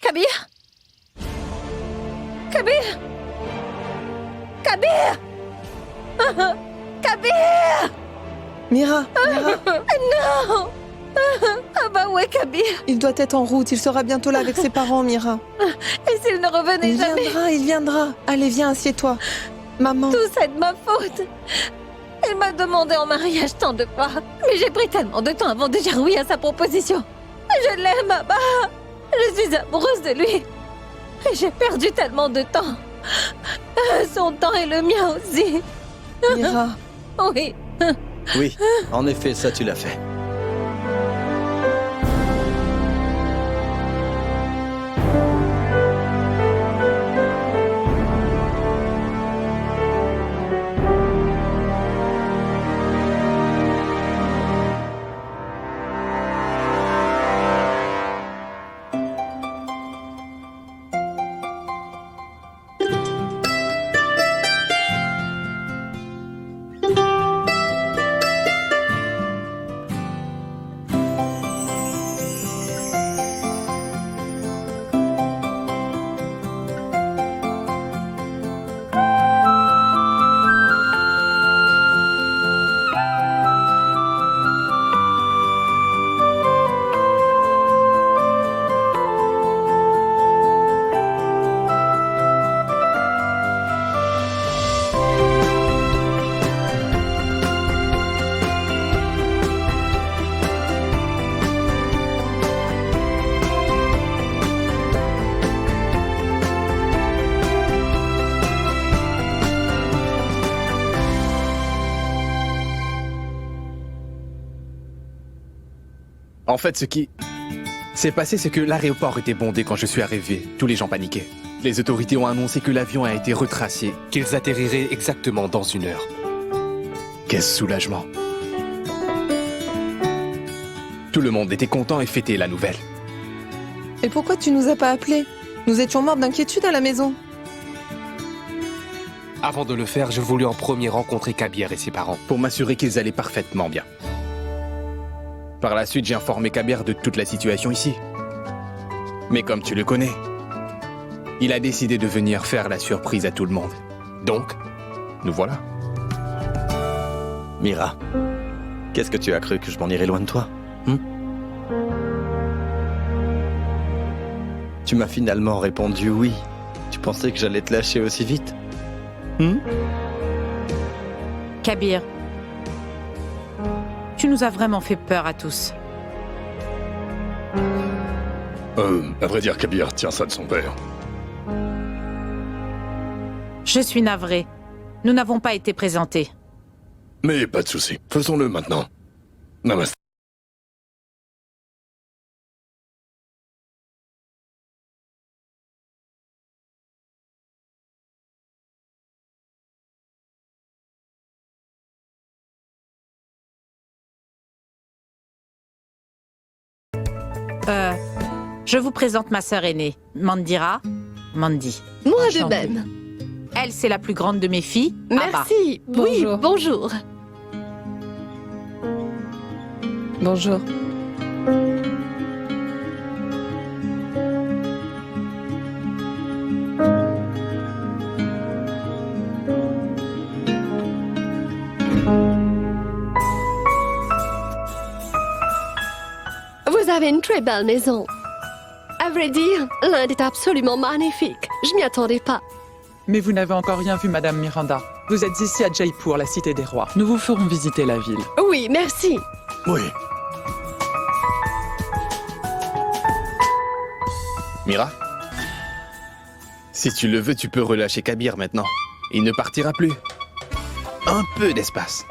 Kabir! Kabir! Kabir! Kabir! Mira, Non! Ah bah ouais, Kabir! il doit être en route, il sera bientôt là avec ses parents, Mira. Et s'il ne revenait jamais? Il viendra. Allez, viens, assieds-toi. Maman. Tout ça est de ma faute. Il m'a demandé en mariage tant de fois. Mais j'ai pris tellement de temps avant de dire oui à sa proposition. Je l'aime, Abba. Je suis amoureuse de lui. Et j'ai perdu tellement de temps. Son temps et le mien aussi. Mira. Oui. Oui, en effet, ça tu l'as fait. En fait, ce qui s'est passé, c'est que l'aéroport était bondé quand je suis arrivé. Tous les gens paniquaient. Les autorités ont annoncé que l'avion a été retracé, qu'ils atterriraient exactement dans 1 heure. Quel soulagement. Tout le monde était content et fêtait la nouvelle. Et pourquoi tu nous as pas appelés? Nous étions morts d'inquiétude à la maison. Avant de le faire, je voulais en premier rencontrer Kabir et ses parents. Pour m'assurer qu'ils allaient parfaitement bien. Par la suite, j'ai informé Kabir de toute la situation ici. Mais comme tu le connais, il a décidé de venir faire la surprise à tout le monde. Donc, nous voilà. Mira, qu'est-ce que tu as cru que je m'en irais loin de toi? Tu m'as finalement répondu oui. Tu pensais que j'allais te lâcher aussi vite? Kabir, tu nous as vraiment fait peur à tous. À vrai dire, Kabir tient ça de son père. Je suis navrée. Nous n'avons pas été présentés. Mais pas de souci. Faisons-le maintenant. Namaste. Je vous présente ma sœur aînée, Mandira. Mandy. Moi Enchantée. de même. Elle, c'est la plus grande de mes filles. Abba. Merci. Oui, bonjour. Bonjour. Vous avez une très belle maison. À vrai dire, l'Inde est absolument magnifique. Je m'y attendais pas. Mais vous n'avez encore rien vu, Madame Miranda. Vous êtes ici à Jaipur, la cité des rois. Nous vous ferons visiter la ville. Oui, merci. Oui. Mira, si tu le veux, tu peux relâcher Kabir maintenant. Il ne partira plus. Un peu d'espace.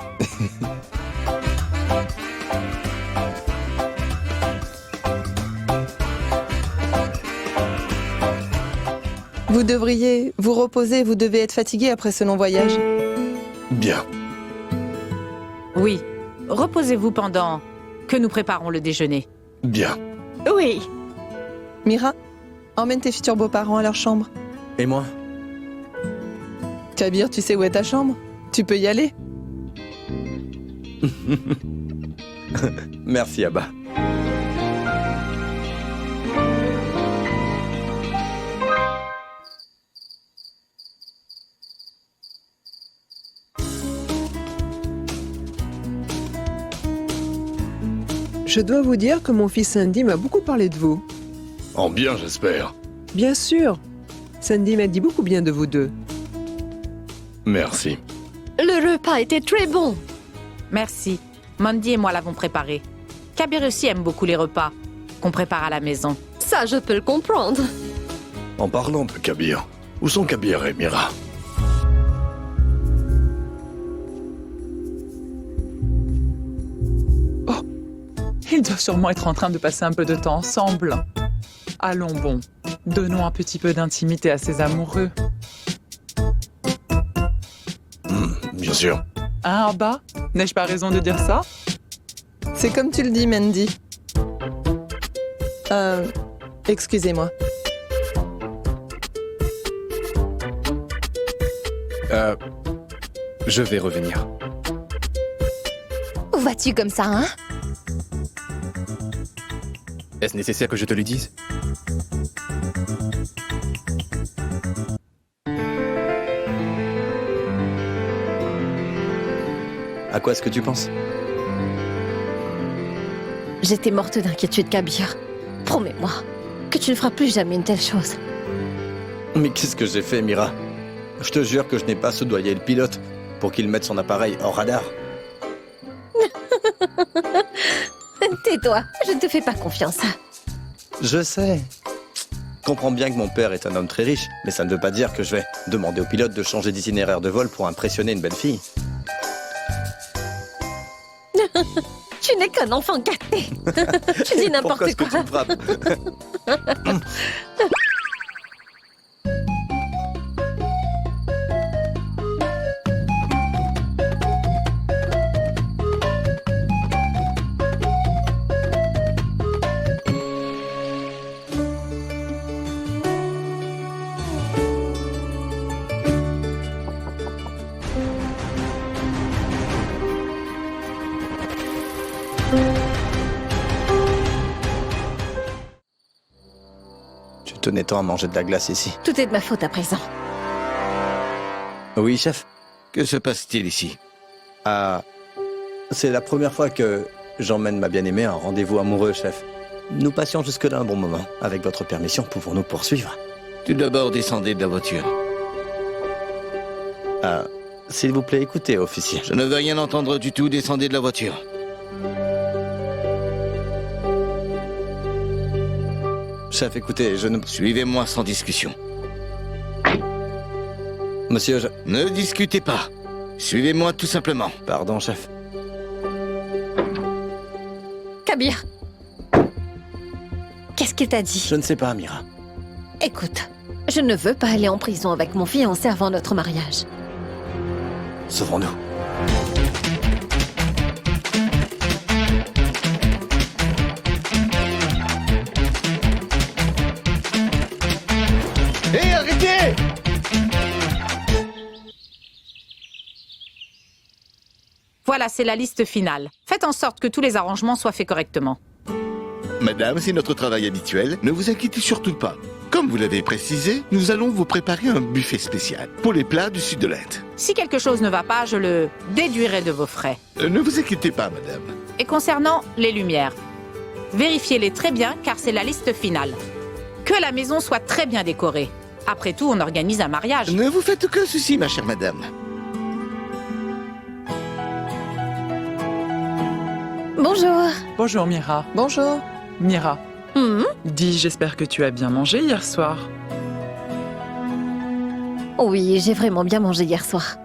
Vous devriez vous reposer, vous devez être fatigué après ce long voyage. Bien. Oui. Reposez-vous pendant que nous préparons le déjeuner. Bien. Oui. Mira, emmène tes futurs beaux-parents à leur chambre. Et moi? Kabir, tu sais où est ta chambre? Tu peux y aller. Merci, Abba. Je dois vous dire que mon fils Sandy m'a beaucoup parlé de vous. En bien, j'espère. Bien sûr. Sandy m'a dit beaucoup bien de vous deux. Merci. Le repas était très bon. Merci. Mandy et moi l'avons préparé. Kabir aussi aime beaucoup les repas qu'on prépare à la maison. Ça, je peux le comprendre. En parlant de Kabir, où sont Kabir et Mira? Ils doivent sûrement être en train de passer un peu de temps ensemble. Allons bon, donnons un petit peu d'intimité à ces amoureux. Bien sûr. Hein, Abba? N'ai-je pas raison de dire ça? C'est comme tu le dis, Mandy. Excusez-moi. Je vais revenir. Où vas-tu comme ça, hein? Est-ce nécessaire que je te le dise? À quoi est-ce que tu penses? J'étais morte d'inquiétude, Kabir. Promets-moi que tu ne feras plus jamais une telle chose. Mais qu'est-ce que j'ai fait, Mira? Je te jure que je n'ai pas soudoyé le pilote pour qu'il mette son appareil hors radar. Tais-toi, je ne te fais pas confiance. Je sais. Je comprends bien que mon père est un homme très riche, mais ça ne veut pas dire que je vais demander au pilote de changer d'itinéraire de vol pour impressionner une belle fille. Tu n'es qu'un enfant gâté. Tu dis n'importe Pourquoi est-ce que quoi. tu me frappes? Tu tenais tant à manger de la glace ici. Tout est de ma faute à présent. Oui, chef. Que se passe-t-il ici? Ah, c'est la première fois que j'emmène ma bien-aimée à un rendez-vous amoureux, chef. Nous passions jusque-là un bon moment. Avec votre permission, pouvons-nous poursuivre? Tout d'abord, descendez de la voiture. Ah, s'il vous plaît, écoutez, officier. Je ne veux rien entendre du tout, descendez de la voiture. Chef, écoutez, je ne... Suivez-moi sans discussion. Monsieur, je... Ne discutez pas. Suivez-moi tout simplement. Pardon, chef. Kabir, qu'est-ce qu'il t'a dit? Je ne sais pas, Mira. Écoute, je ne veux pas aller en prison avec mon fiancé avant notre mariage. Sauvons-nous. Hé, arrêtez! Voilà, c'est la liste finale. Faites en sorte que tous les arrangements soient faits correctement. Madame, c'est notre travail habituel. Ne vous inquiétez surtout pas. Comme vous l'avez précisé, nous allons vous préparer un buffet spécial pour les plats du sud de l'Inde. Si quelque chose ne va pas, je le déduirai de vos frais. Ne vous inquiétez pas, madame. Et concernant les lumières, vérifiez-les très bien car c'est la liste finale. Que la maison soit très bien décorée. Après tout, on organise un mariage. Ne vous faites aucun souci, ma chère madame. Bonjour. Bonjour Mira. Bonjour. Mira, Hmm? dis, j'espère que tu as bien mangé hier soir. Oui, j'ai vraiment bien mangé hier soir.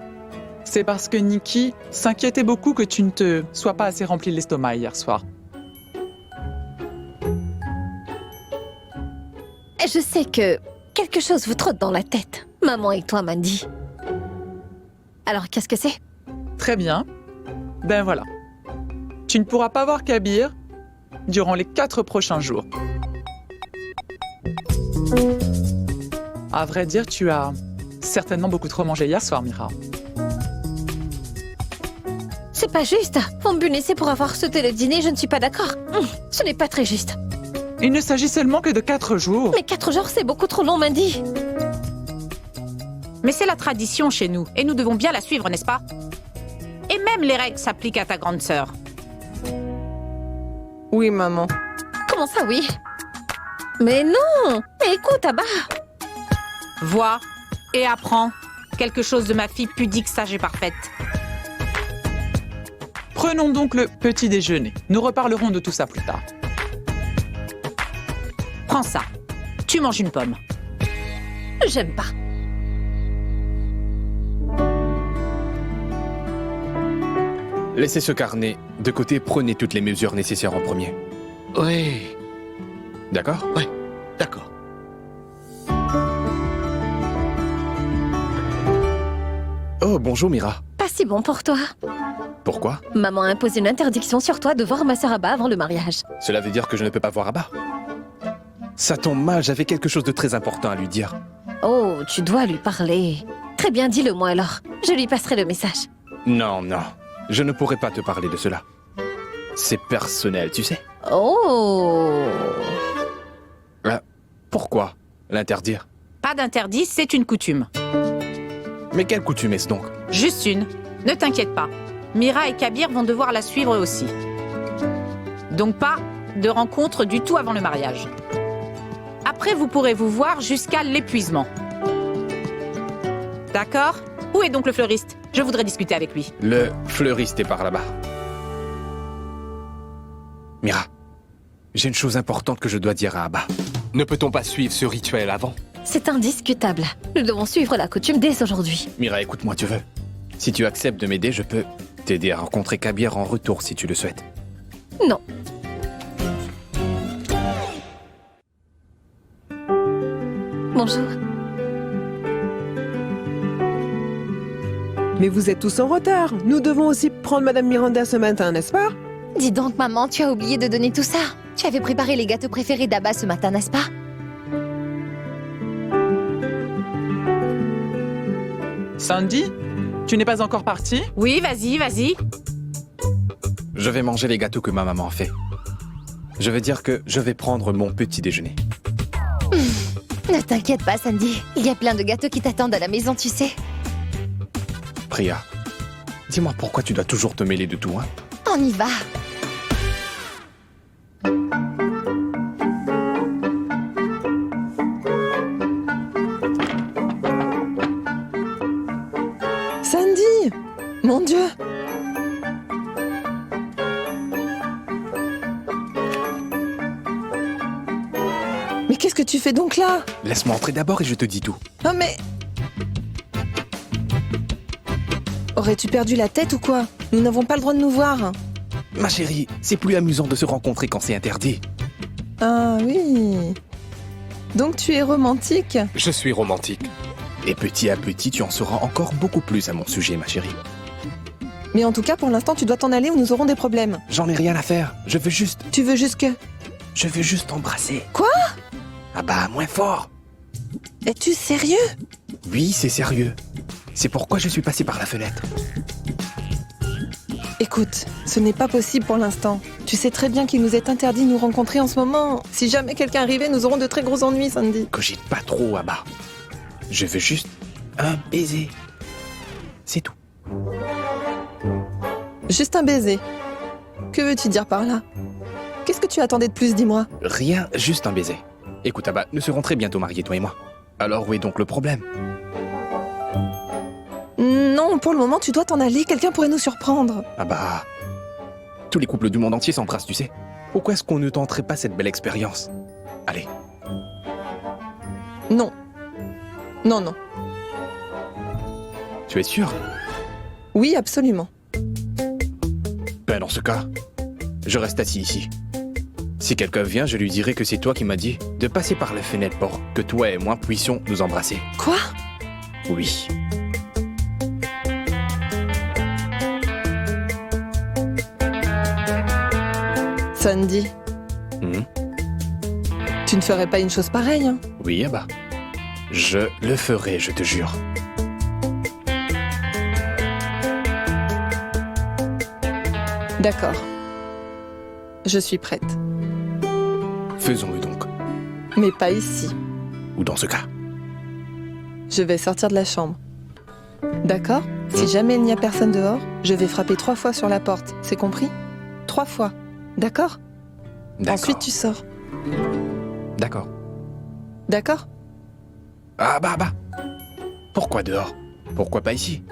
C'est parce que Nikki s'inquiétait beaucoup que tu ne te sois pas assez rempli l'estomac hier soir. Et je sais que quelque chose vous trotte dans la tête. Maman et toi, Mandy. Alors, qu'est-ce que c'est? Très bien. Ben voilà. Tu ne pourras pas voir Kabir durant les 4 prochains jours. À vrai dire, tu as certainement beaucoup trop mangé hier soir, Mira. C'est pas juste. Vous me punissez pour avoir sauté le dîner, je ne suis pas d'accord. Ce n'est pas très juste. Il ne s'agit seulement que de 4 jours. Mais 4 jours, c'est beaucoup trop long, Mandy. Mais c'est la tradition chez nous, et nous devons bien la suivre, n'est-ce pas? Et même les règles s'appliquent à ta grande sœur. Oui, maman. Comment ça, oui? Mais non. Mais écoute, Abba. Vois et apprends quelque chose de ma fille pudique, sage et parfaite. Prenons donc le petit déjeuner. Nous reparlerons de tout ça plus tard. Prends ça. Tu manges une pomme. J'aime pas. Laissez ce carnet de côté, prenez toutes les mesures nécessaires en premier. Oui, D'accord? d'accord. Oh, bonjour Mira. Pas si bon pour toi. Pourquoi? Maman a imposé une interdiction sur toi de voir ma sœur Abba avant le mariage. Cela veut dire que je ne peux pas voir Abba. Ça tombe mal, j'avais quelque chose de très important à lui dire. Oh, tu dois lui parler. Très bien, dis-le-moi alors. Je lui passerai le message. Non, non, je ne pourrais pas te parler de cela. C'est personnel, tu sais. Oh. Pourquoi l'interdire? Pas d'interdit, c'est une coutume. Mais quelle coutume est-ce donc? Juste une. Ne t'inquiète pas. Mira et Kabir vont devoir la suivre eux aussi. Donc pas de rencontre du tout avant le mariage. Après, vous pourrez vous voir jusqu'à l'épuisement. D'accord? Où est donc le fleuriste? Je voudrais discuter avec lui. Le fleuriste est par là-bas. Mira, j'ai une chose importante que je dois dire à Abba. Ne peut-on pas suivre ce rituel avant? C'est indiscutable. Nous devons suivre la coutume dès aujourd'hui. Mira, écoute-moi, tu veux. Si tu acceptes de m'aider, je peux t'aider à rencontrer Kabir en retour si tu le souhaites. Non. Bonjour. Mais vous êtes tous en retard. Nous devons aussi prendre Madame Miranda ce matin, n'est-ce pas? Dis donc, maman, tu as oublié de donner tout ça. Tu avais préparé les gâteaux préférés d'Abba ce matin, n'est-ce pas? Sandy, tu n'es pas encore partie? Oui, vas-y, vas-y. Je vais manger les gâteaux que ma maman a fait. Je veux dire que je vais prendre mon petit déjeuner. Ne t'inquiète pas, Sandy. Il y a plein de gâteaux qui t'attendent à la maison, tu sais. Priya, dis-moi pourquoi tu dois toujours te mêler de tout, hein? On y va. Sandy! Mon Dieu! Mais qu'est-ce que tu fais donc là? Laisse-moi entrer d'abord et je te dis tout. Oh mais... Aurais-tu perdu la tête ou quoi? Nous n'avons pas le droit de nous voir. Ma chérie, c'est plus amusant de se rencontrer quand c'est interdit. Ah oui. Donc tu es romantique? Je suis romantique. Et petit à petit, tu en sauras encore beaucoup plus à mon sujet, ma chérie. Mais en tout cas, pour l'instant, tu dois t'en aller ou nous aurons des problèmes. J'en ai rien à faire. Je veux juste... Tu veux juste que... Je veux juste t'embrasser. Quoi? Ah bah, moins fort. Es-tu sérieux? Oui, c'est sérieux. C'est pourquoi je suis passé par la fenêtre. Écoute, ce n'est pas possible pour l'instant. Tu sais très bien qu'il nous est interdit de nous rencontrer en ce moment. Si jamais quelqu'un arrivait, nous aurons de très gros ennuis, Sandy. Cogite pas trop, Abba. Je veux juste un baiser. C'est tout. Juste un baiser. Que veux-tu dire par là? Qu'est-ce que tu attendais de plus, dis-moi? Rien, juste un baiser. Écoute, Abba, nous serons très bientôt mariés, toi et moi. Alors où est donc le problème? Non, pour le moment, tu dois t'en aller. Quelqu'un pourrait nous surprendre. Ah bah... Tous les couples du monde entier s'embrassent, tu sais. Pourquoi est-ce qu'on ne tenterait pas cette belle expérience? Allez. Non. Non, non. Tu es sûr? Oui, absolument. Ben dans ce cas, je reste assis ici. Si quelqu'un vient, je lui dirai que c'est toi qui m'as dit de passer par la fenêtre pour que toi et moi puissions nous embrasser. Quoi? Oui. Sandy, tu ne ferais pas une chose pareille, hein? Oui, Abba. Je le ferai, je te jure. D'accord. Je suis prête. Faisons-le donc. Mais pas ici. Ou dans ce cas. Je vais sortir de la chambre. D'accord? Si jamais il n'y a personne dehors, je vais frapper 3 fois sur la porte. C'est compris? 3 fois. D'accord? D'accord. Ensuite, tu sors. D'accord. D'accord? Ah bah. Pourquoi dehors? Pourquoi pas ici?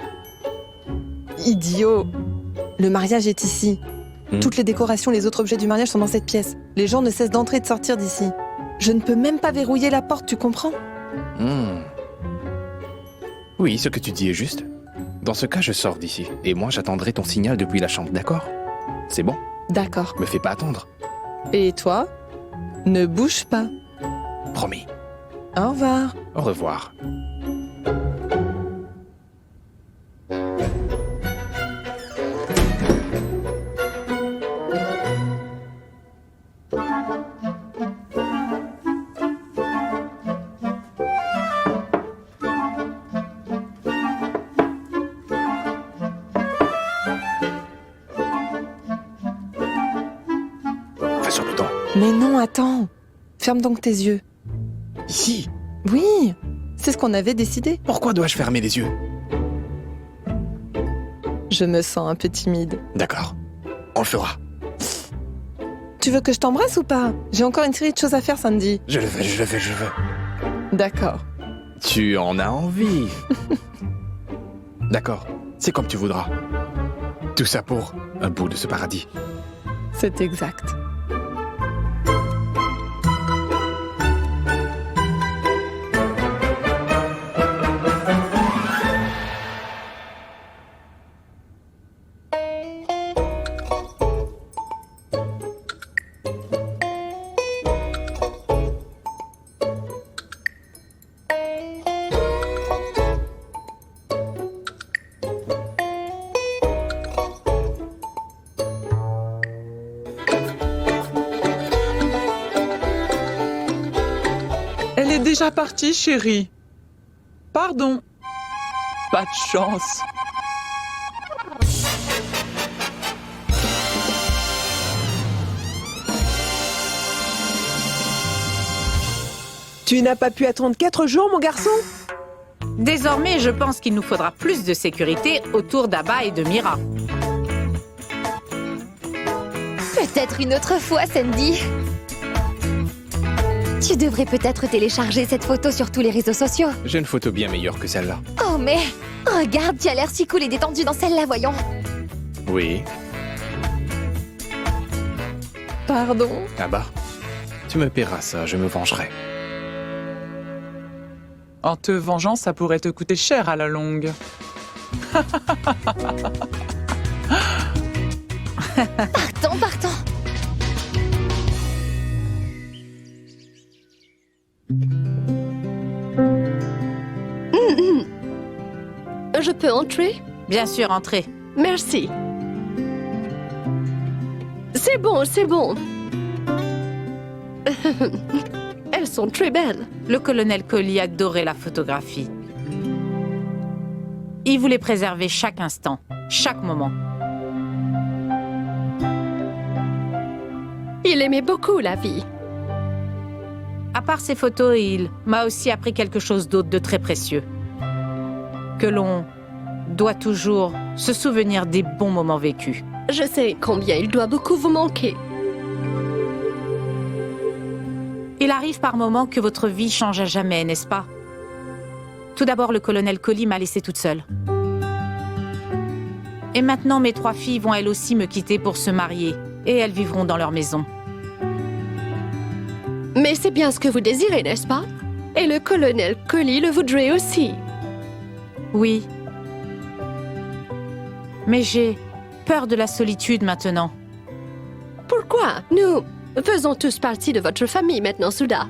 Idiot! Le mariage est ici. Toutes les décorations, les autres objets du mariage sont dans cette pièce. Les gens ne cessent d'entrer et de sortir d'ici. Je ne peux même pas verrouiller la porte, tu comprends? Oui, ce que tu dis est juste. Dans ce cas, je sors d'ici. Et moi, j'attendrai ton signal depuis la chambre, d'accord? C'est bon? D'accord. Me fais pas attendre. Et toi? Ne bouge pas. Promis. Au revoir. Au revoir. Faisons le temps. Mais non, attends. Ferme donc tes yeux. Ici? Oui, c'est ce qu'on avait décidé. Pourquoi dois-je fermer les yeux? Je me sens un peu timide. D'accord. On le fera. Tu veux que je t'embrasse ou pas? J'ai encore une série de choses à faire, Sandy. Je le veux. D'accord. Tu en as envie. D'accord. C'est comme tu voudras. Tout ça pour un bout de ce paradis. C'est exact. Elle est déjà partie, chérie. Pardon. Pas de chance. Tu n'as pas pu attendre 4 jours, mon garçon? Désormais, je pense qu'il nous faudra plus de sécurité autour d'Abba et de Mira. Peut-être une autre fois, Sandy. Tu devrais peut-être télécharger cette photo sur tous les réseaux sociaux. J'ai une photo bien meilleure que celle-là. Oh mais, regarde, tu as l'air si cool et détendu dans celle-là, voyons. Oui. Pardon? Ah bah. Tu me paieras ça, je me vengerai. En te vengeant, ça pourrait te coûter cher à la longue. Partons. Je peux entrer? Bien sûr, entrez. Merci. C'est bon. Elles sont très belles. Le colonel Collie adorait la photographie. Il voulait préserver chaque instant, chaque moment. Il aimait beaucoup la vie. À part ces photos, il m'a aussi appris quelque chose d'autre de très précieux. Que l'on doit toujours se souvenir des bons moments vécus. Je sais combien il doit beaucoup vous manquer. Il arrive par moments que votre vie change à jamais, n'est-ce pas? Tout d'abord, le colonel Collie m'a laissée toute seule. Et maintenant, mes 3 filles vont elles aussi me quitter pour se marier. Et elles vivront dans leur maison. Mais c'est bien ce que vous désirez, n'est-ce pas? Et le colonel Collie le voudrait aussi. Oui. Mais j'ai peur de la solitude maintenant. Pourquoi? Nous faisons tous partie de votre famille maintenant, Souda.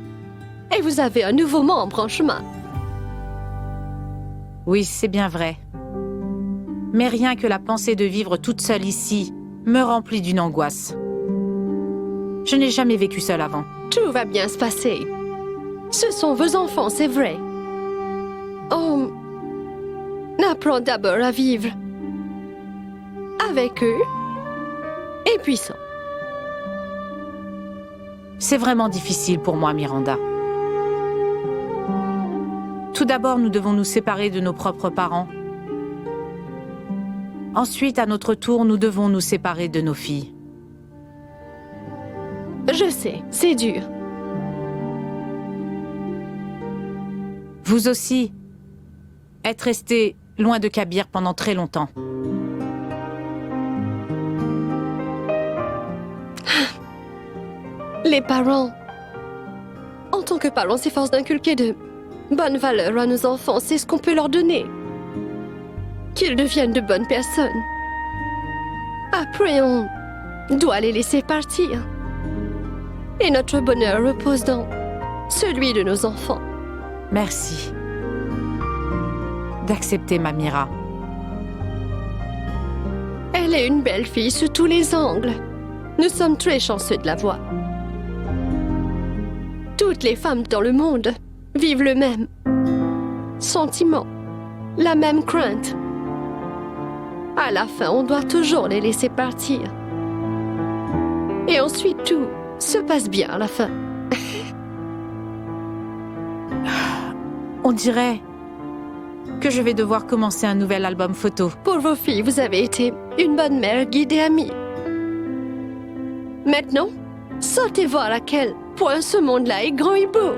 Et vous avez un nouveau membre en chemin. Oui, c'est bien vrai. Mais rien que la pensée de vivre toute seule ici me remplit d'une angoisse. Je n'ai jamais vécu seule avant. Tout va bien se passer. Ce sont vos enfants, c'est vrai. Oh, apprends d'abord à vivre avec eux et puissant. C'est vraiment difficile pour moi, Miranda. Tout d'abord, nous devons nous séparer de nos propres parents. Ensuite, à notre tour, nous devons nous séparer de nos filles. Je sais, c'est dur. Vous aussi, êtes resté loin de Kabir pendant très longtemps. Les parents. En tant que parents, s'efforcent d'inculquer de bonnes valeurs à nos enfants. C'est ce qu'on peut leur donner. Qu'ils deviennent de bonnes personnes. Après, on doit les laisser partir. Et notre bonheur repose dans celui de nos enfants. Merci d'accepter ma Mira. Elle est une belle fille sous tous les angles. Nous sommes très chanceux de la voir. Toutes les femmes dans le monde vivent le même sentiment, la même crainte. À la fin, on doit toujours les laisser partir. Et ensuite, tout se passe bien à la fin. On dirait que je vais devoir commencer un nouvel album photo. Pour vos filles, vous avez été une bonne mère, guide et amie. Maintenant, sortez voir à quel point ce monde-là est grand et beau.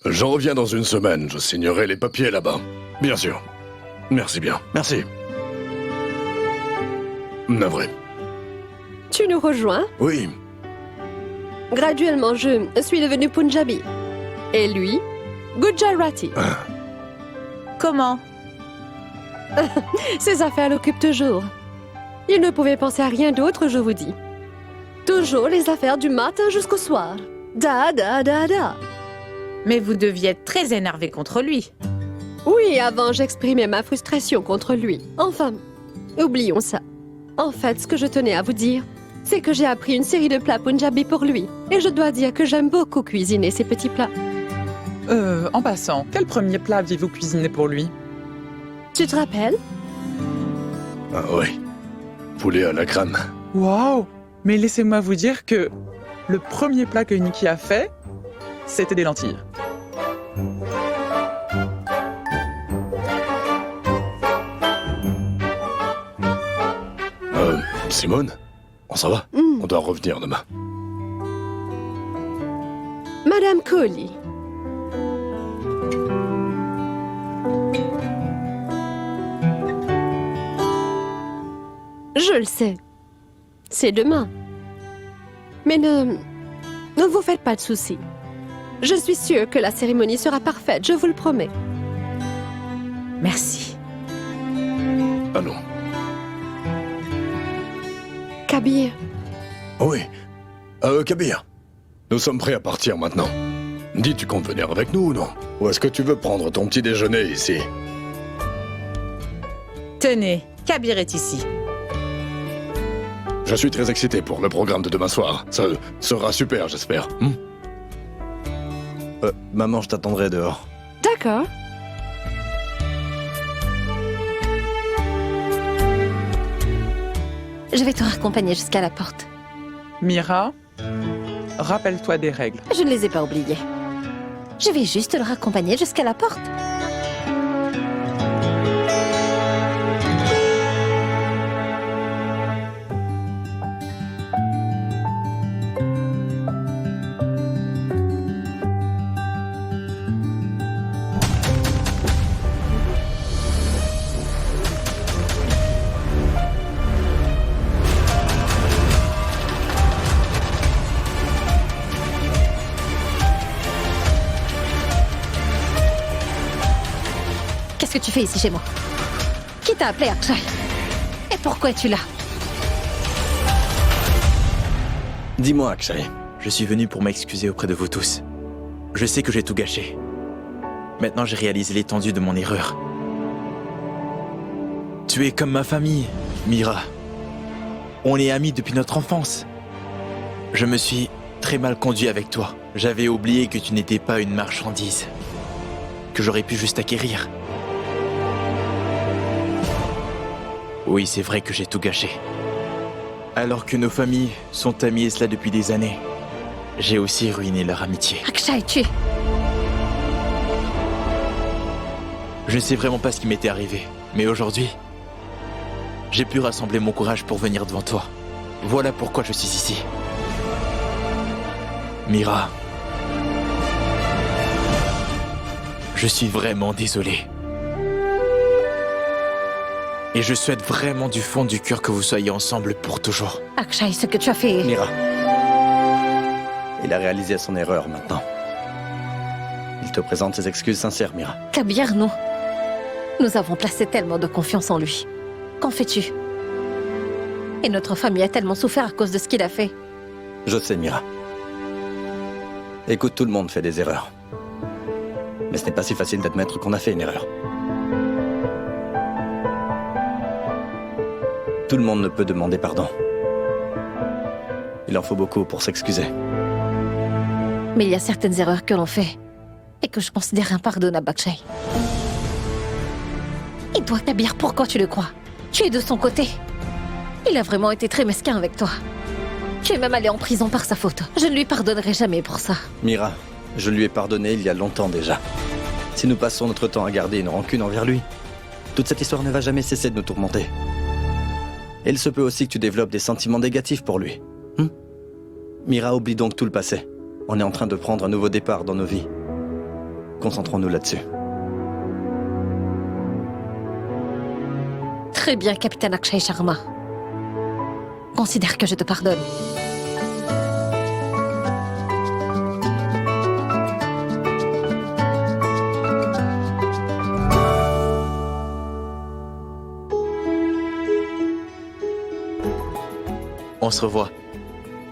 J'en reviens dans une semaine, je signerai les papiers là-bas. Bien sûr. Merci bien, merci. Navré. Tu nous rejoins? Oui, Graduellement, je suis devenue Punjabi. Et lui, Gujarati. Comment? Ses affaires l'occupent toujours. Il ne pouvait penser à rien d'autre, je vous dis. Toujours les affaires du matin jusqu'au soir. Da, da, da, da. Mais vous deviez être très énervé contre lui. Oui, avant, j'exprimais ma frustration contre lui. Enfin, oublions ça. En fait, ce que je tenais à vous dire, c'est que j'ai appris une série de plats punjabi pour lui. Et je dois dire que j'aime beaucoup cuisiner ces petits plats. En passant, quel premier plat aviez-vous cuisiné pour lui? Tu te rappelles? ah, oui. Poulet à la crème. Waouh! Mais laissez-moi vous dire que le premier plat que Nikki a fait, c'était des lentilles. Simone, ça va? On doit revenir demain. Madame Coley. Je le sais. C'est demain. Mais ne vous faites pas de soucis. Je suis sûre que la cérémonie sera parfaite, je vous le promets. Merci. Allons. Kabir. Oui. Kabir, nous sommes prêts à partir maintenant. Dis, tu comptes venir avec nous ou non? Ou est-ce que tu veux prendre ton petit déjeuner ici? Tenez, Kabir est ici. Je suis très excité pour le programme de demain soir. Ça sera super, j'espère. Maman, je t'attendrai dehors. D'accord. Je vais te raccompagner jusqu'à la porte. Mira, rappelle-toi des règles. Je ne les ai pas oubliées. Je vais juste le raccompagner jusqu'à la porte. Qu'est-ce que tu fais ici chez moi? Qui t'a appelé, Akshay? Et pourquoi es-tu là? Dis-moi, Akshay. Je suis venu pour m'excuser auprès de vous tous. Je sais que j'ai tout gâché. Maintenant, j'ai réalisé l'étendue de mon erreur. Tu es comme ma famille, Mira. On est amis depuis notre enfance. Je me suis très mal conduit avec toi. J'avais oublié que tu n'étais pas une marchandise. que j'aurais pu juste acquérir. Oui, c'est vrai que j'ai tout gâché. Alors que nos familles sont amies et cela depuis des années, j'ai aussi ruiné leur amitié. Akshay, Je ne sais vraiment pas ce qui m'était arrivé, mais aujourd'hui, j'ai pu rassembler mon courage pour venir devant toi. Voilà pourquoi je suis ici. Mira, je suis vraiment désolé. Et je souhaite vraiment du fond du cœur que vous soyez ensemble pour toujours. Akshay, ce que tu as fait... Mira. Il a réalisé son erreur maintenant. Il te présente ses excuses sincères, Mira. Kabir, nous avons placé tellement de confiance en lui. Qu'en fais-tu? Et notre famille a tellement souffert à cause de ce qu'il a fait. Je sais, Mira. Écoute, tout le monde fait des erreurs. Mais ce n'est pas si facile d'admettre qu'on a fait une erreur. Tout le monde ne peut demander pardon. Il en faut beaucoup pour s'excuser. Mais il y a certaines erreurs que l'on fait et que je considère impardonnables, Akshay. Et toi, Kabir, pourquoi tu le crois? Tu es de son côté. Il a vraiment été très mesquin avec toi. Tu es même allé en prison par sa faute. Je ne lui pardonnerai jamais pour ça. Mira, je lui ai pardonné il y a longtemps déjà. Si nous passons notre temps à garder une rancune envers lui, toute cette histoire ne va jamais cesser de nous tourmenter. Et il se peut aussi que tu développes des sentiments négatifs pour lui. Mira, oublie donc tout le passé. On est en train de prendre un nouveau départ dans nos vies. Concentrons-nous là-dessus. Très bien, capitaine Akshay Sharma. Considère que je te pardonne. On se revoit.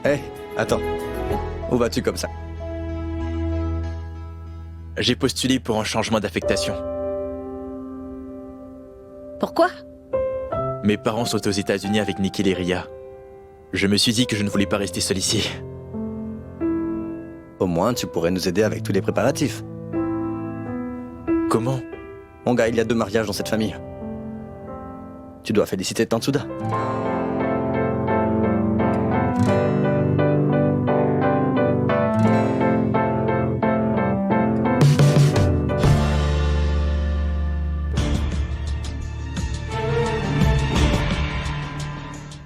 Hé, attends. Où vas-tu comme ça? J'ai postulé pour un changement d'affectation. Pourquoi? Mes parents sont aux États-Unis avec Nikhil et Ria. Je me suis dit que je ne voulais pas rester seul ici. Au moins, tu pourrais nous aider avec tous les préparatifs. Comment? Mon gars, il y a 2 mariages dans cette famille. Tu dois féliciter Tantsuda.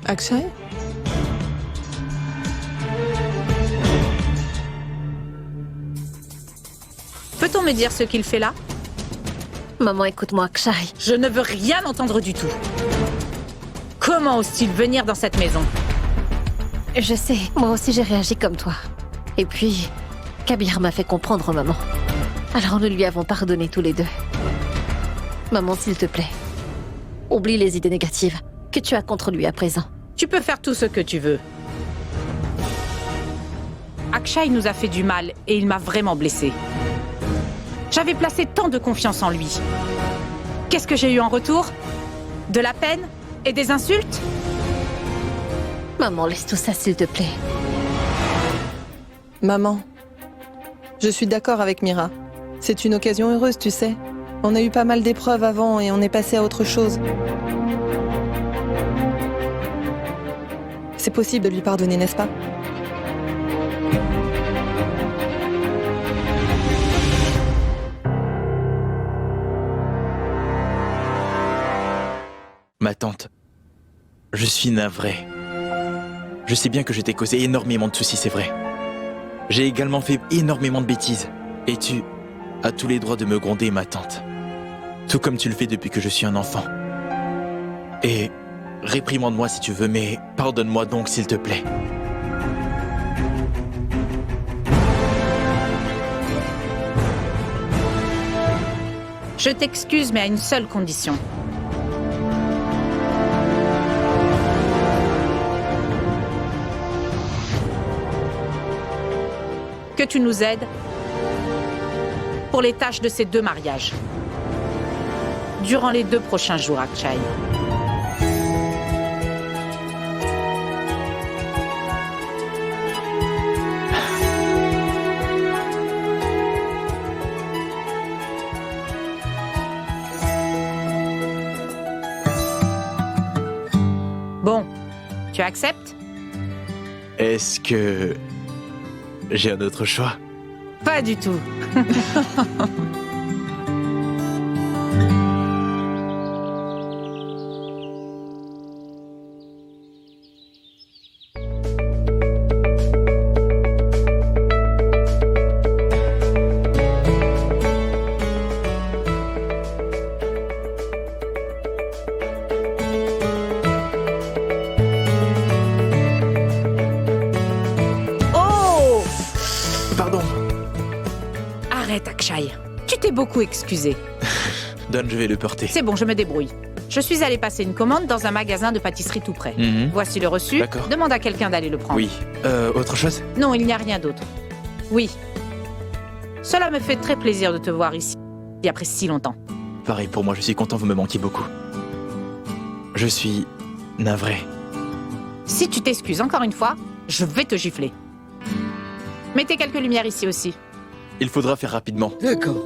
Akshay? Peut-on me dire ce qu'il fait là? Maman, écoute-moi, Akshay. Je ne veux rien entendre du tout. Comment ose-t-il venir dans cette maison? Je sais, moi aussi j'ai réagi comme toi. Et puis, Kabir m'a fait comprendre, maman. Alors nous lui avons pardonné tous les deux. Maman, s'il te plaît, oublie les idées négatives que tu as contre lui à présent. Tu peux faire tout ce que tu veux. Akshay nous a fait du mal et il m'a vraiment blessée. J'avais placé tant de confiance en lui. Qu'est-ce que j'ai eu en retour? De la peine et des insultes? Maman, laisse tout ça, s'il te plaît. Maman, je suis d'accord avec Mira. C'est une occasion heureuse, tu sais. On a eu pas mal d'épreuves avant et on est passé à autre chose. C'est possible de lui pardonner, n'est-ce pas? Ma tante, je suis navré. Je sais bien que je t'ai causé énormément de soucis, c'est vrai. J'ai également fait énormément de bêtises. Et tu as tous les droits de me gronder, ma tante. Tout comme tu le fais depuis que je suis un enfant. Et réprimande-moi si tu veux, mais pardonne-moi donc, s'il te plaît. Je t'excuse, mais à une seule condition. Que tu nous aides pour les tâches de ces 2 mariages. Durant les 2 prochains jours, Akshay. Bon, tu acceptes? Est-ce que j'ai un autre choix? Pas du tout. Oh! Pardon. Arrête, Akshay. Tu t'es beaucoup excusé. Donne, je vais le porter. C'est bon, je me débrouille. Je suis allée passer une commande dans un magasin de pâtisserie tout près. Mhm. Voici le reçu. D'accord. Demande à quelqu'un d'aller le prendre. Oui. Autre chose? Non, il n'y a rien d'autre. Oui. Cela me fait très plaisir de te voir ici, après si longtemps. Pareil pour moi, je suis content, vous me manquez beaucoup. Je suis navré. Si tu t'excuses encore une fois, je vais te gifler. Mettez quelques lumières ici aussi. Il faudra faire rapidement. D'accord.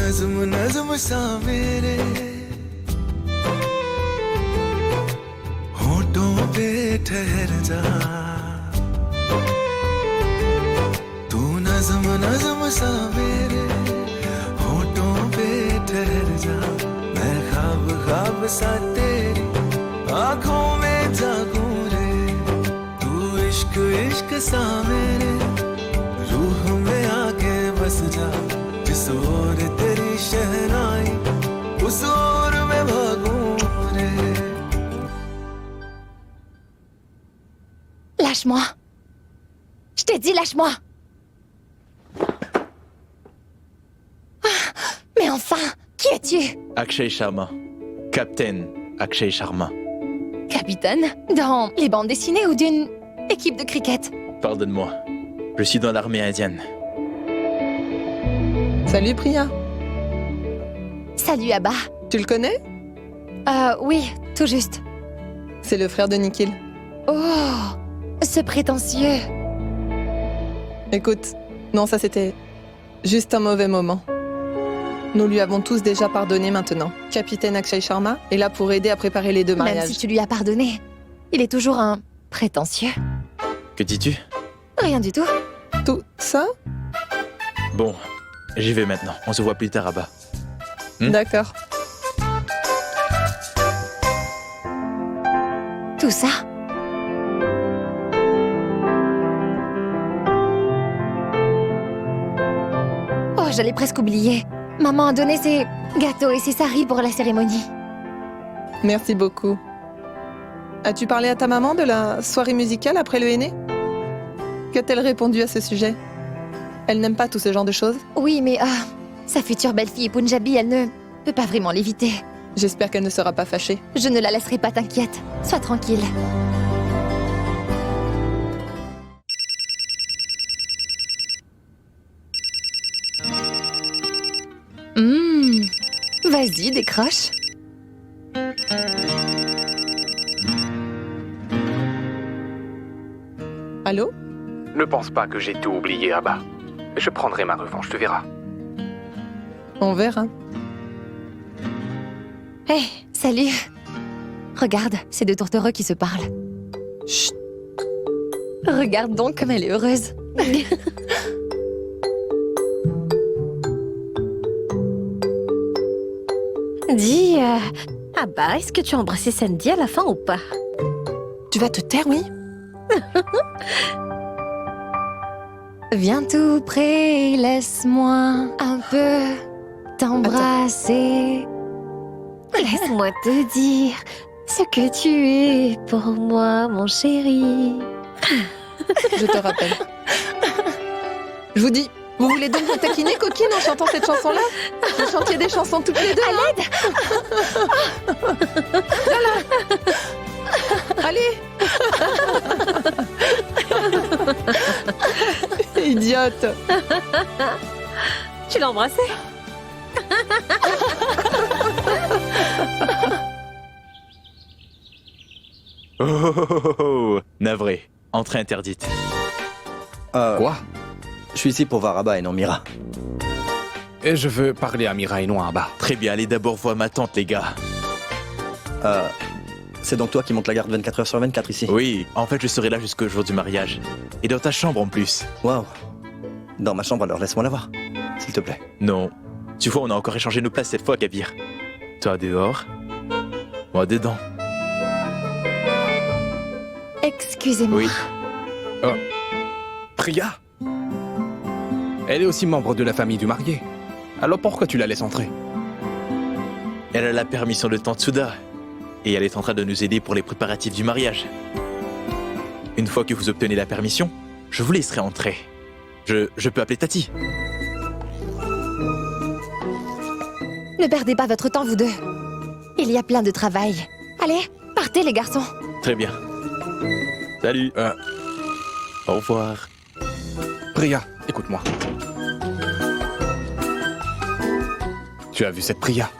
नज़्म नज़्म सा मेरे होठों पे ठहर जा तू नज़्म नज़्म सा मेरे होठों पे ठहर जा मैं ख्वाब ख्वाब सा तेरी आँखों में जागूं रे तू इश्क इश्क सा मेरे रूह में आके बस जा जिस ओर तेरी शहनाई उस ओर मैं भागूं रे Lâche-moi. Je t'ai dit, lâche-moi. Mais enfin, qui es-tu? Akshay Sharma. Captain Akshay Sharma. Capitaine? Dans les bandes dessinées ou d'une équipe de cricket? Pardonne-moi. Je suis dans l'armée indienne. Salut Priya. Salut Abba. Tu le connais? Oui, tout juste. C'est le frère de Nikhil. Oh, ce prétentieux. Écoute, non, ça c'était juste un mauvais moment. Nous lui avons tous déjà pardonné maintenant. Capitaine Akshay Sharma est là pour aider à préparer les deux mariages. Même si tu lui as pardonné, il est toujours un prétentieux. Que dis-tu? Rien du tout. Tout ça? Bon, j'y vais maintenant. On se voit plus tard, Abba. D'accord. Tout ça? Oh, j'allais presque oublier. Maman a donné ses gâteaux et ses saris pour la cérémonie. Merci beaucoup. As-tu parlé à ta maman de la soirée musicale après le henné? Qu'a-t-elle répondu à ce sujet? Elle n'aime pas tout ce genre de choses? Oui, mais sa future belle-fille Punjabi, elle ne peut pas vraiment l'éviter. J'espère qu'elle ne sera pas fâchée. Je ne la laisserai pas, t'inquiète. Sois tranquille. Vas-y, décroche. Allô? Ne pense pas que j'ai tout oublié, Abba. Je prendrai ma revanche, tu verras. On verra. Hé, salut. Regarde, c'est deux tourtereaux qui se parlent. Chut. Regarde donc comme elle est heureuse. Dis, Abba, est-ce que tu as embrassé Sandy à la fin ou pas? Tu vas te taire, oui? Viens tout près, laisse-moi un peu t'embrasser. Laisse-moi te dire ce que tu es pour moi, mon chéri. Je te rappelle. Je vous dis, vous voulez donc vous taquiner, coquine, en chantant cette chanson-là? Vous chantiez des chansons toutes les deux. À l'aide. Allez. Idiote. Tu l'as embrassé? Oh, navré. Entrée interdite. Quoi? Je suis ici pour voir Abba et non Mira. Et je veux parler à Mira et non à Abba. Très bien, allez d'abord voir ma tante, les gars. C'est donc toi qui montes la garde 24 heures sur 24 ici? Oui, en fait, je serai là jusqu'au jour du mariage. Et dans ta chambre en plus. Waouh. Dans ma chambre, alors laisse-moi la voir, s'il te plaît. Non. Tu vois, on a encore échangé nos places cette fois, Kabir. Toi dehors, moi dedans. Excusez-moi. Oui. Oh. Priya? Elle est aussi membre de la famille du marié. Alors pourquoi tu la laisses entrer? Elle a la permission de tante Souda. Et elle est en train de nous aider pour les préparatifs du mariage. Une fois que vous obtenez la permission, je vous laisserai entrer. Je peux appeler Tati. Ne perdez pas votre temps, vous deux. Il y a plein de travail. Allez, partez les garçons. Très bien. Salut. Au revoir. Priya, écoute-moi. Tu as vu cette Priya?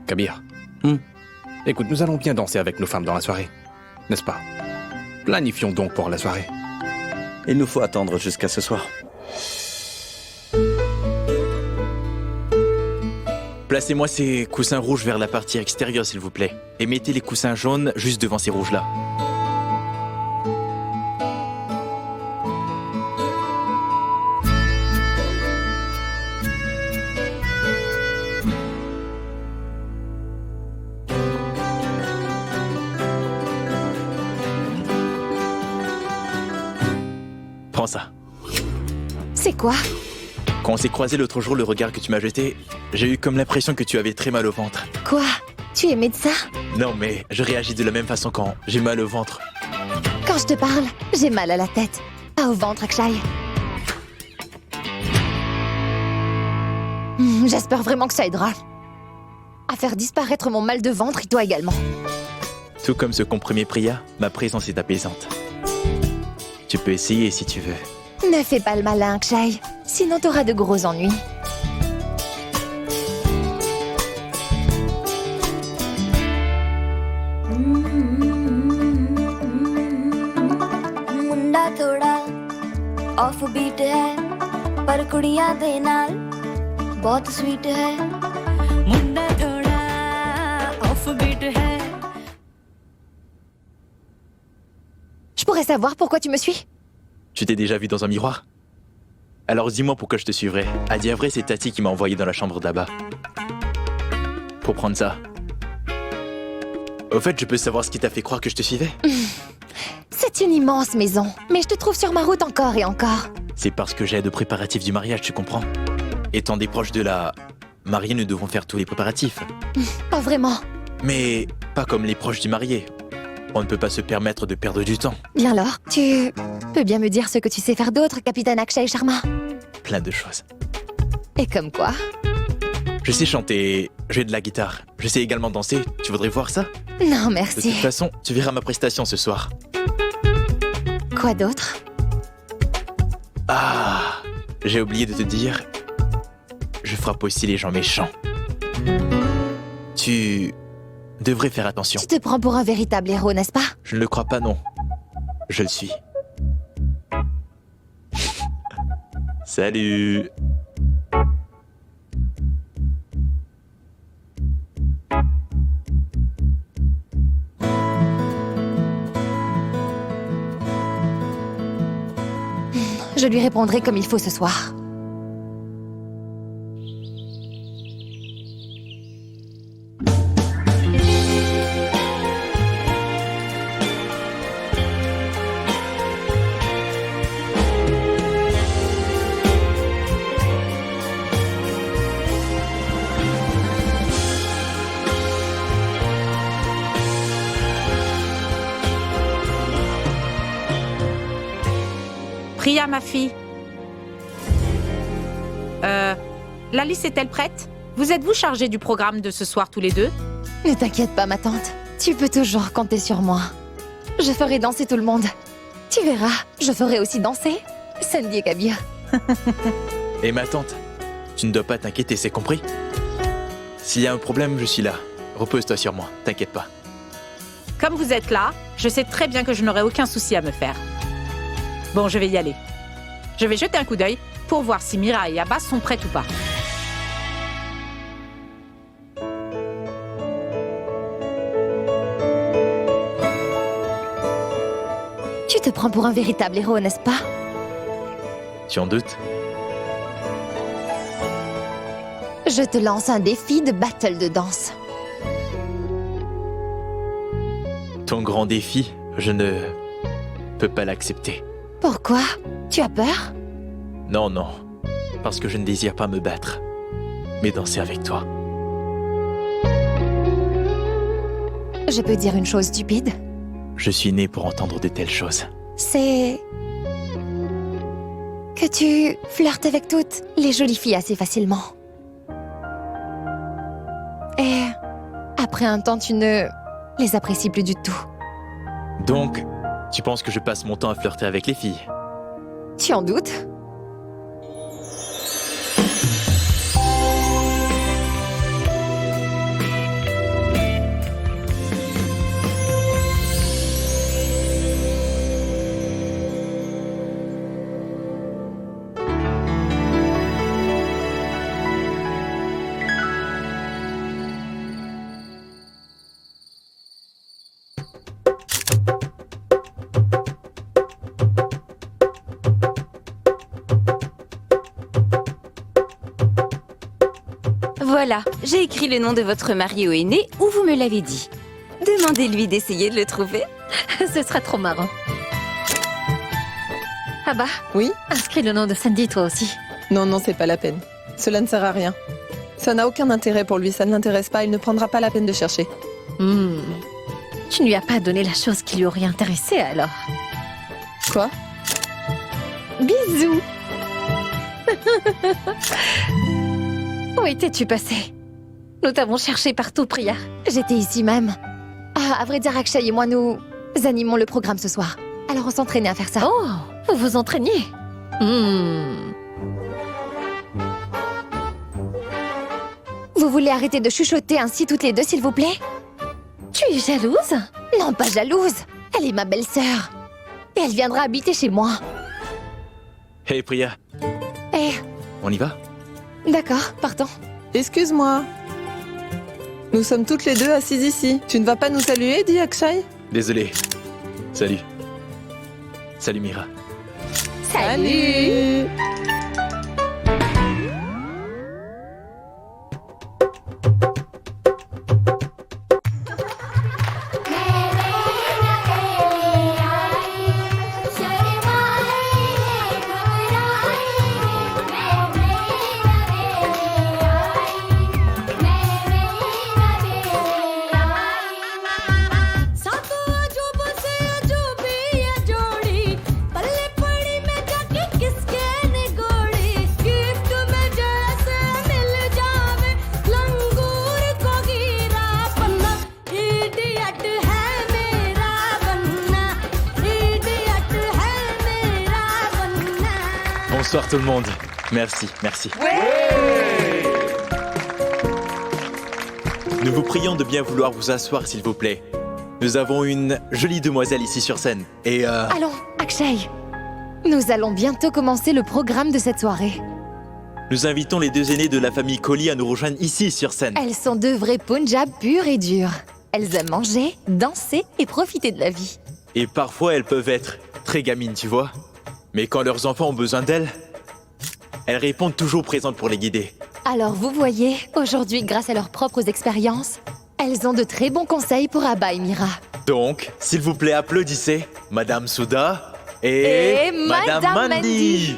Kabir. Écoute, nous allons bien danser avec nos femmes dans la soirée, n'est-ce pas? Planifions donc pour la soirée. Il nous faut attendre jusqu'à ce soir. Placez-moi ces coussins rouges vers la partie extérieure, s'il vous plaît. Et mettez les coussins jaunes juste devant ces rouges-là. Prends ça. C'est quoi? Quand on s'est croisés l'autre jour, le regard que tu m'as jeté, j'ai eu comme l'impression que tu avais très mal au ventre. Quoi? Tu es médecin? Non, mais je réagis de la même façon quand j'ai mal au ventre. Quand je te parle, j'ai mal à la tête. Pas au ventre, Akshay. J'espère vraiment que ça aidera. À faire disparaître mon mal de ventre et toi également. Tout comme ce compromis Priya, ma présence est apaisante. Tu peux essayer si tu veux. Ne fais pas le malin, Akshay. Sinon t'auras de gros ennuis. मुंडा थोड़ा off beat है पर कुड़ियां दे नाल बहुत स्वीट है मुंडा थोड़ा off beat है. Je pourrais savoir pourquoi tu me suis? Tu t'es déjà vu dans un miroir? Alors dis-moi pourquoi je te suivrais. À dire vrai, c'est Tati qui m'a envoyé dans la chambre d'Abba. Pour prendre ça. Au fait, je peux savoir ce qui t'a fait croire que je te suivais? C'est une immense maison, mais je te trouve sur ma route encore et encore. C'est parce que j'aide aux préparatifs du mariage, tu comprends? Étant des proches de la mariée, nous devons faire tous les préparatifs. Pas vraiment. Mais pas comme les proches du marié. On ne peut pas se permettre de perdre du temps. Bien alors, tu peux bien me dire ce que tu sais faire d'autre, capitaine Akshay Sharma? Plein de choses. Et comme quoi? Je sais chanter, jouer de la guitare. Je sais également danser. Tu voudrais voir ça? Non, De merci. toute façon, tu verras ma prestation ce soir. Quoi d'autre? Ah, j'ai oublié de te dire. Je frappe aussi les gens méchants. Tu devrais faire attention. Tu te prends pour un véritable héros, n'est-ce pas? Je ne le crois pas, non. Je le suis. Salut. Je lui répondrai comme il faut ce soir. Priya, ma fille. La liste est-elle prête? Vous êtes-vous chargée du programme de ce soir tous les deux? Ne t'inquiète pas, ma tante. Tu peux toujours compter sur moi. Je ferai danser tout le monde. Tu verras, je ferai aussi danser Sandy et Kabir. Et ma tante, Tu ne dois pas t'inquiéter, c'est compris? S'il y a un problème, je suis là. Repose-toi sur moi, t'inquiète pas. Comme vous êtes là, je sais très bien que je n'aurai aucun souci à me faire. Bon, je vais y aller. Je vais jeter un coup d'œil pour voir si Mira et Abba sont prêtes ou pas. Tu te prends pour un véritable héros, n'est-ce pas? Tu en doutes? Je te lance un défi de battle de danse. Ton grand défi, je ne peux pas l'accepter. Pourquoi? Tu as peur? Non, non. Parce que je ne désire pas me battre, mais danser avec toi. Je peux dire une chose stupide? Je suis né pour entendre de telles choses. C'est... que tu flirtes avec toutes les jolies filles assez facilement. Et après un temps, tu ne les apprécies plus du tout. Donc, tu penses que je passe mon temps à flirter avec les filles? Tu en doutes? Voilà, j'ai écrit le nom de votre mari au aîné où vous me l'avez dit. Demandez-lui d'essayer de le trouver. Ce sera trop marrant. Ah bah, Oui? inscris le nom de Sandy toi aussi. Non, non, c'est pas la peine. Cela ne sert à rien. Ça n'a aucun intérêt pour lui, ça ne l'intéresse pas, il ne prendra pas la peine de chercher. Tu ne lui as pas donné la chose qui lui aurait intéressé alors. Quoi? Bisous. Où étais-tu passé? Nous t'avons cherché partout, Priya. J'étais ici même. Ah, à vrai dire, Akshay et moi, nous animons le programme ce soir. Alors on s'entraînait à faire ça. Oh, vous vous entraîniez? Vous voulez arrêter de chuchoter ainsi toutes les deux, s'il vous plaît? Tu es jalouse? Non, pas jalouse. Elle est ma belle-sœur. Et elle viendra habiter chez moi. Hey Priya, Eh, on y va? d'accord, partons. Excuse-moi. Nous sommes toutes les deux assises ici. Tu ne vas pas nous saluer, dit Akshay? Désolé. Salut. Salut Mira. Salut. Bonsoir tout le monde. Merci, merci. Nous vous prions de bien vouloir vous asseoir, s'il vous plaît. Nous avons une jolie demoiselle ici sur scène. Et Allons, Akshay. Nous allons bientôt commencer le programme de cette soirée. nous invitons les deux aînés de la famille Kohli à nous rejoindre ici sur scène. Elles sont deux vraies Punjab pures et dures. Elles aiment manger, danser et profiter de la vie. Et parfois, elles peuvent être très gamines, tu vois. Mais quand leurs enfants ont besoin d'elles, elles répondent toujours présentes pour les guider. Alors vous voyez, aujourd'hui, grâce à leurs propres expériences, elles ont de très bons conseils pour Abba et Mira. Donc, s'il vous plaît, applaudissez Madame Souda et Madame Mandy.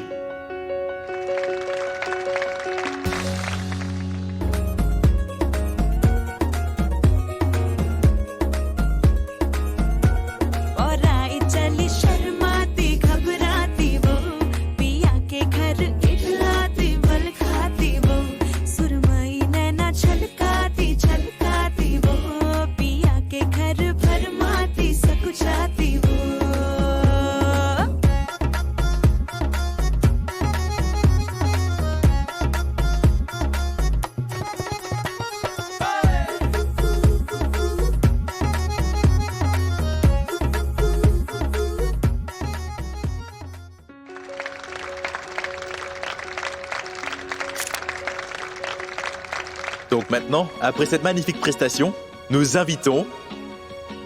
Maintenant, après cette magnifique prestation, nous invitons...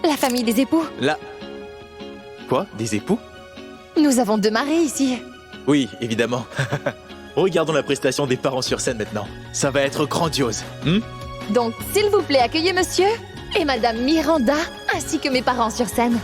La famille des époux. La... Quoi? Des époux? Nous avons 2 mariés ici. Oui, évidemment. Regardons la prestation des parents sur scène maintenant. Ça va être grandiose. Donc, s'il vous plaît, accueillez monsieur et madame Miranda, ainsi que mes parents sur scène.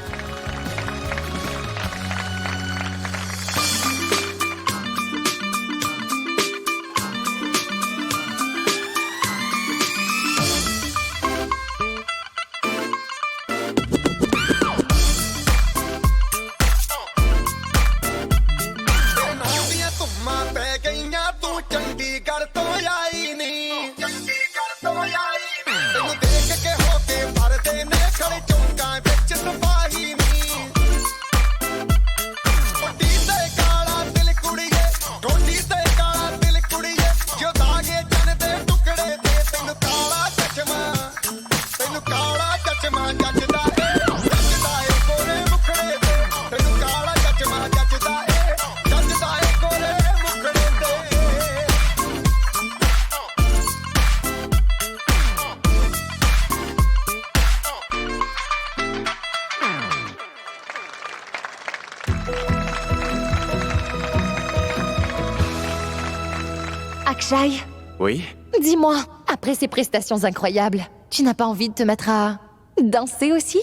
Akshay, Oui? dis-moi, après ces prestations incroyables, tu n'as pas envie de te mettre à danser aussi?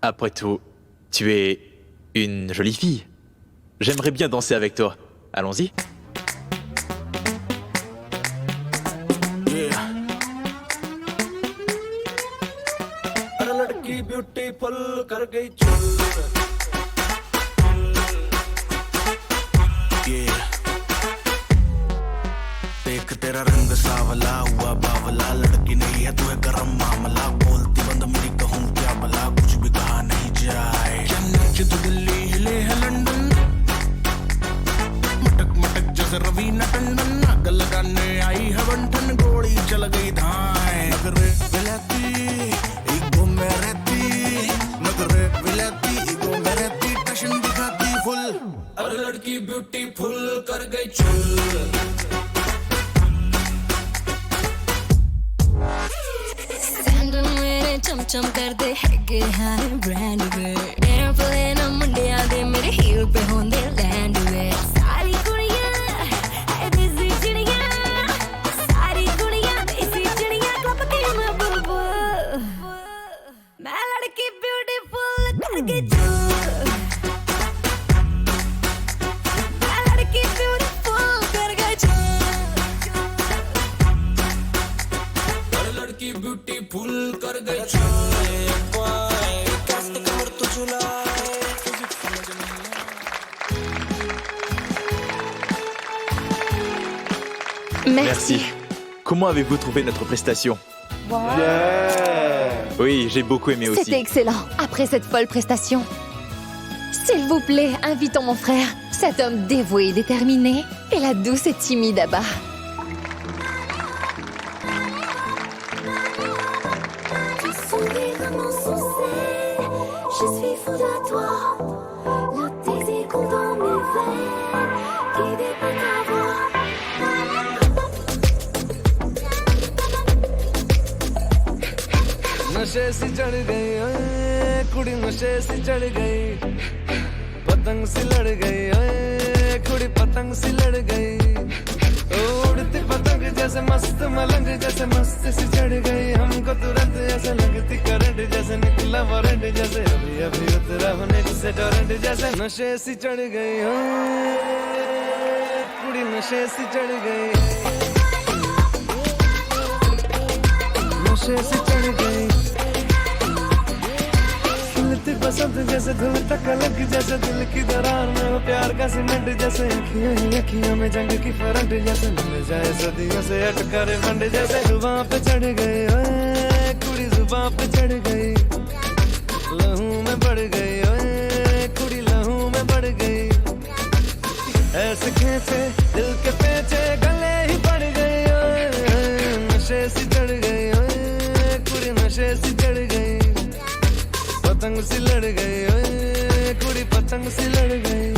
Après tout, tu es une jolie fille. J'aimerais bien danser avec toi. Allons-y. देख तेरा रंग सावला हुआ बावला लड़की नहीं है तू है गरम मामला बोलती बंद मेरी कहूँ क्या भला कुछ भी कहा नहीं जाए चेन्नई से दिल्ली हिले है लंदन मटक मटक जैसे रवीना टंडन आग लगाने आई है बंठन गोली चल गई धाए नगरे विलाती ईगो में रहती नगरे विलाती ईगो में रहती टशन दिखाती फुल और लड़की ब्यूटीफुल कर गई चुल चमचम कर दे हैगे हाय ब्रांड वे एयरप्लेन मुंडिया दे मेरे हील पे होंदे लैंड वे सारी कुड़ियां है देसी चिड़ियां सारी कुड़ियां देसी चिड़ियां क्लब की मैं बुलबुल मैं लड़की ब्यूटीफुल कर गई चूल मैं लड़की ब्यूटीफुल कर गई चूल लड़की ब्यूटीफुल कर गई Merci. Comment avez-vous trouvé notre prestation? Oui, j'ai beaucoup aimé aussi. C'était excellent. Après cette folle prestation, s'il vous plaît, invitons mon frère, cet homme dévoué et déterminé, et la douce et timide Abba. Je suis fou de toi, le désir coule dans mes veines, qui dépend ta voix. नशे सी चढ़ गई ओए कुड़ी नशे सी चढ़ गई पतंग सी लड़ गई ओए कुड़ी पतंग सी लड़ गई उड़ती पतंग जैसे मस्त मलंग जैसे मस्त सी चढ़ गई हमको तुरंत ऐसे लगती करंट जैसे निकला वारंट जैसे अभी अभी उतरा होने से टोरेंट जैसे नशे सी चढ़ गई ओए कुड़ी नशे सी चढ़ गई नशे सी चढ़ गई बसंत जैसे धुल तक लग जैसे दिल की दरार में वो प्यार का सीमेंट जैसे अखियों ही अखियों में जंग की फरंट जैसे मिल जाए सदियों से अटका रे फंड जैसे जुबां पे चढ़ गई ओए कुड़ी जुबां पे चढ़ गई लहू में बढ़ गई ओए कुड़ी लहू में बढ़ गई ऐसे खेचे दिल के पेचे गले ही पड़ गई ओए नशे सी चढ़ गई ओए कुड़ी नशे सी चढ़ गई पतंग सी लड़ गई ओए कुड़ी पतंग सी लड़ गई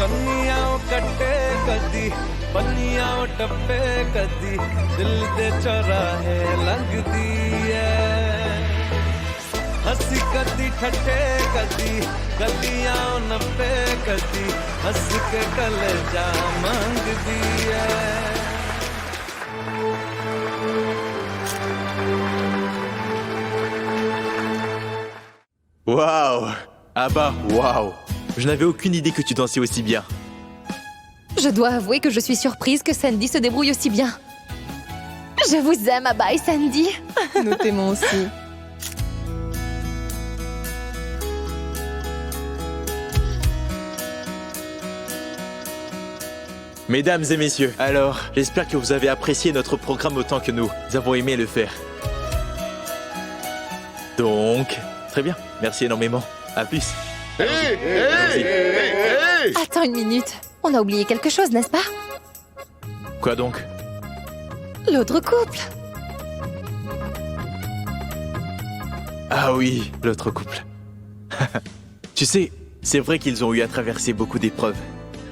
चन्निया कट्टे कदी पन्निया टप्पे कदी दिल दे चौराहे लंघदी है हसी कदी ठट्टे कदी गलियां नप्पे कदी हंस के कलेजा मंगदी है Waouh! Abba, waouh! Je n'avais aucune idée que tu dansais aussi bien. Je dois avouer que je suis surprise que Sandy se débrouille aussi bien. Je vous aime, Abba et Sandy. Nous t'aimons aussi. Mesdames et messieurs, alors, j'espère que vous avez apprécié notre programme autant que nous avons aimé le faire. Donc, très bien, merci énormément. À plus. Attends une minute. On a oublié quelque chose, n'est-ce pas? Quoi donc? L'autre couple. Ah oui, l'autre couple. Tu sais, c'est vrai qu'ils ont eu à traverser beaucoup d'épreuves.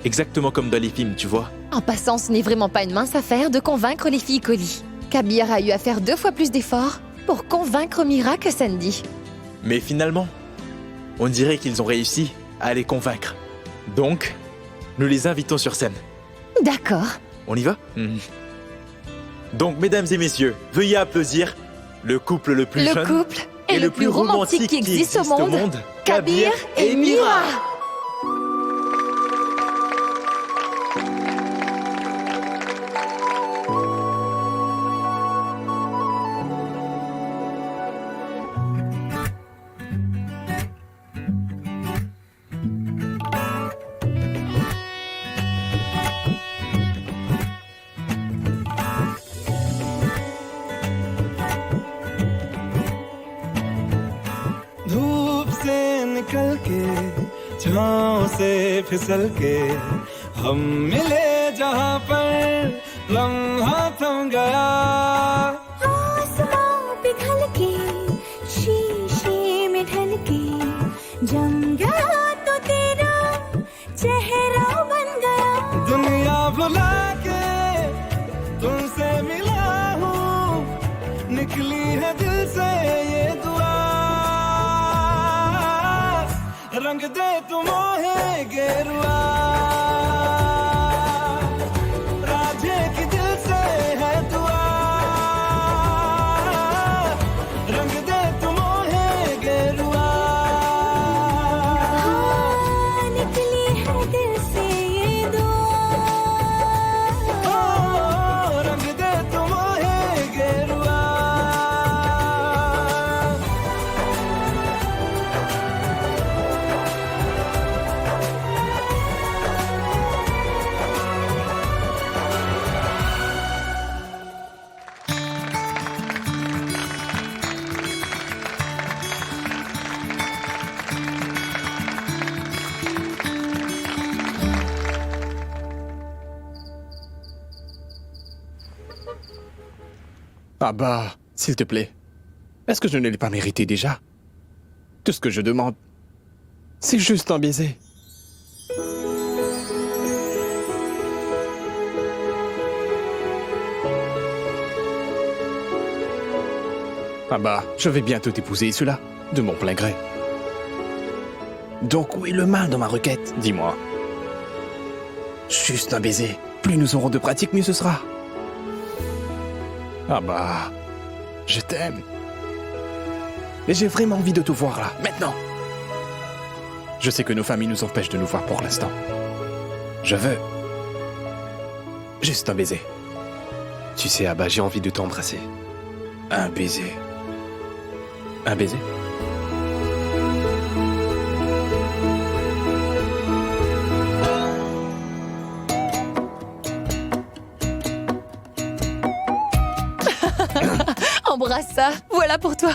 Exactement comme dans les films, tu vois. En passant, ce n'est vraiment pas une mince affaire de convaincre les filles Collie. Kabir a eu à faire 2 fois plus d'efforts pour convaincre Mira que Sandy. Mais finalement, on dirait qu'ils ont réussi à les convaincre. Donc, nous les invitons sur scène. D'accord. On y va? Donc, mesdames et messieurs, veuillez applaudir le couple le plus jeune couple et le plus romantique qui existe au monde, Kabir et Mira. धूप से निकल के छाँव से फिसल के हम मिले जहाँ पर लम्हा थम गया आसमां पिघल के शीशे में ढल के जम गया तो तेरा चेहरा बन गया दुनिया भुला के तुमसे मिला हूँ निकली है दिल से ये दुआ रंग दे तुम मोहे गेरुआ राधे की दिल से है दुआ रंग दे तुम मोहे गेरुआ निकली है दिल से ये दुआ रंग दे तुम मोहे गेरुआ Ah bah, s'il te plaît. Est-ce que je ne l'ai pas mérité déjà? Tout ce que je demande, c'est juste un baiser. Ah bah, je vais bientôt t'épouser, cela, de mon plein gré. Donc où est le mal dans ma requête, dis-moi? Juste un baiser. Plus nous aurons de pratique, mieux ce sera. Ah bah, je t'aime. Et j'ai vraiment envie de te voir là, maintenant. Je sais que nos familles nous empêchent de nous voir pour l'instant. Je veux juste un baiser. Tu sais, Abba, j'ai envie de t'embrasser. Un baiser. Un baiser? Embrasse ça, voilà pour toi.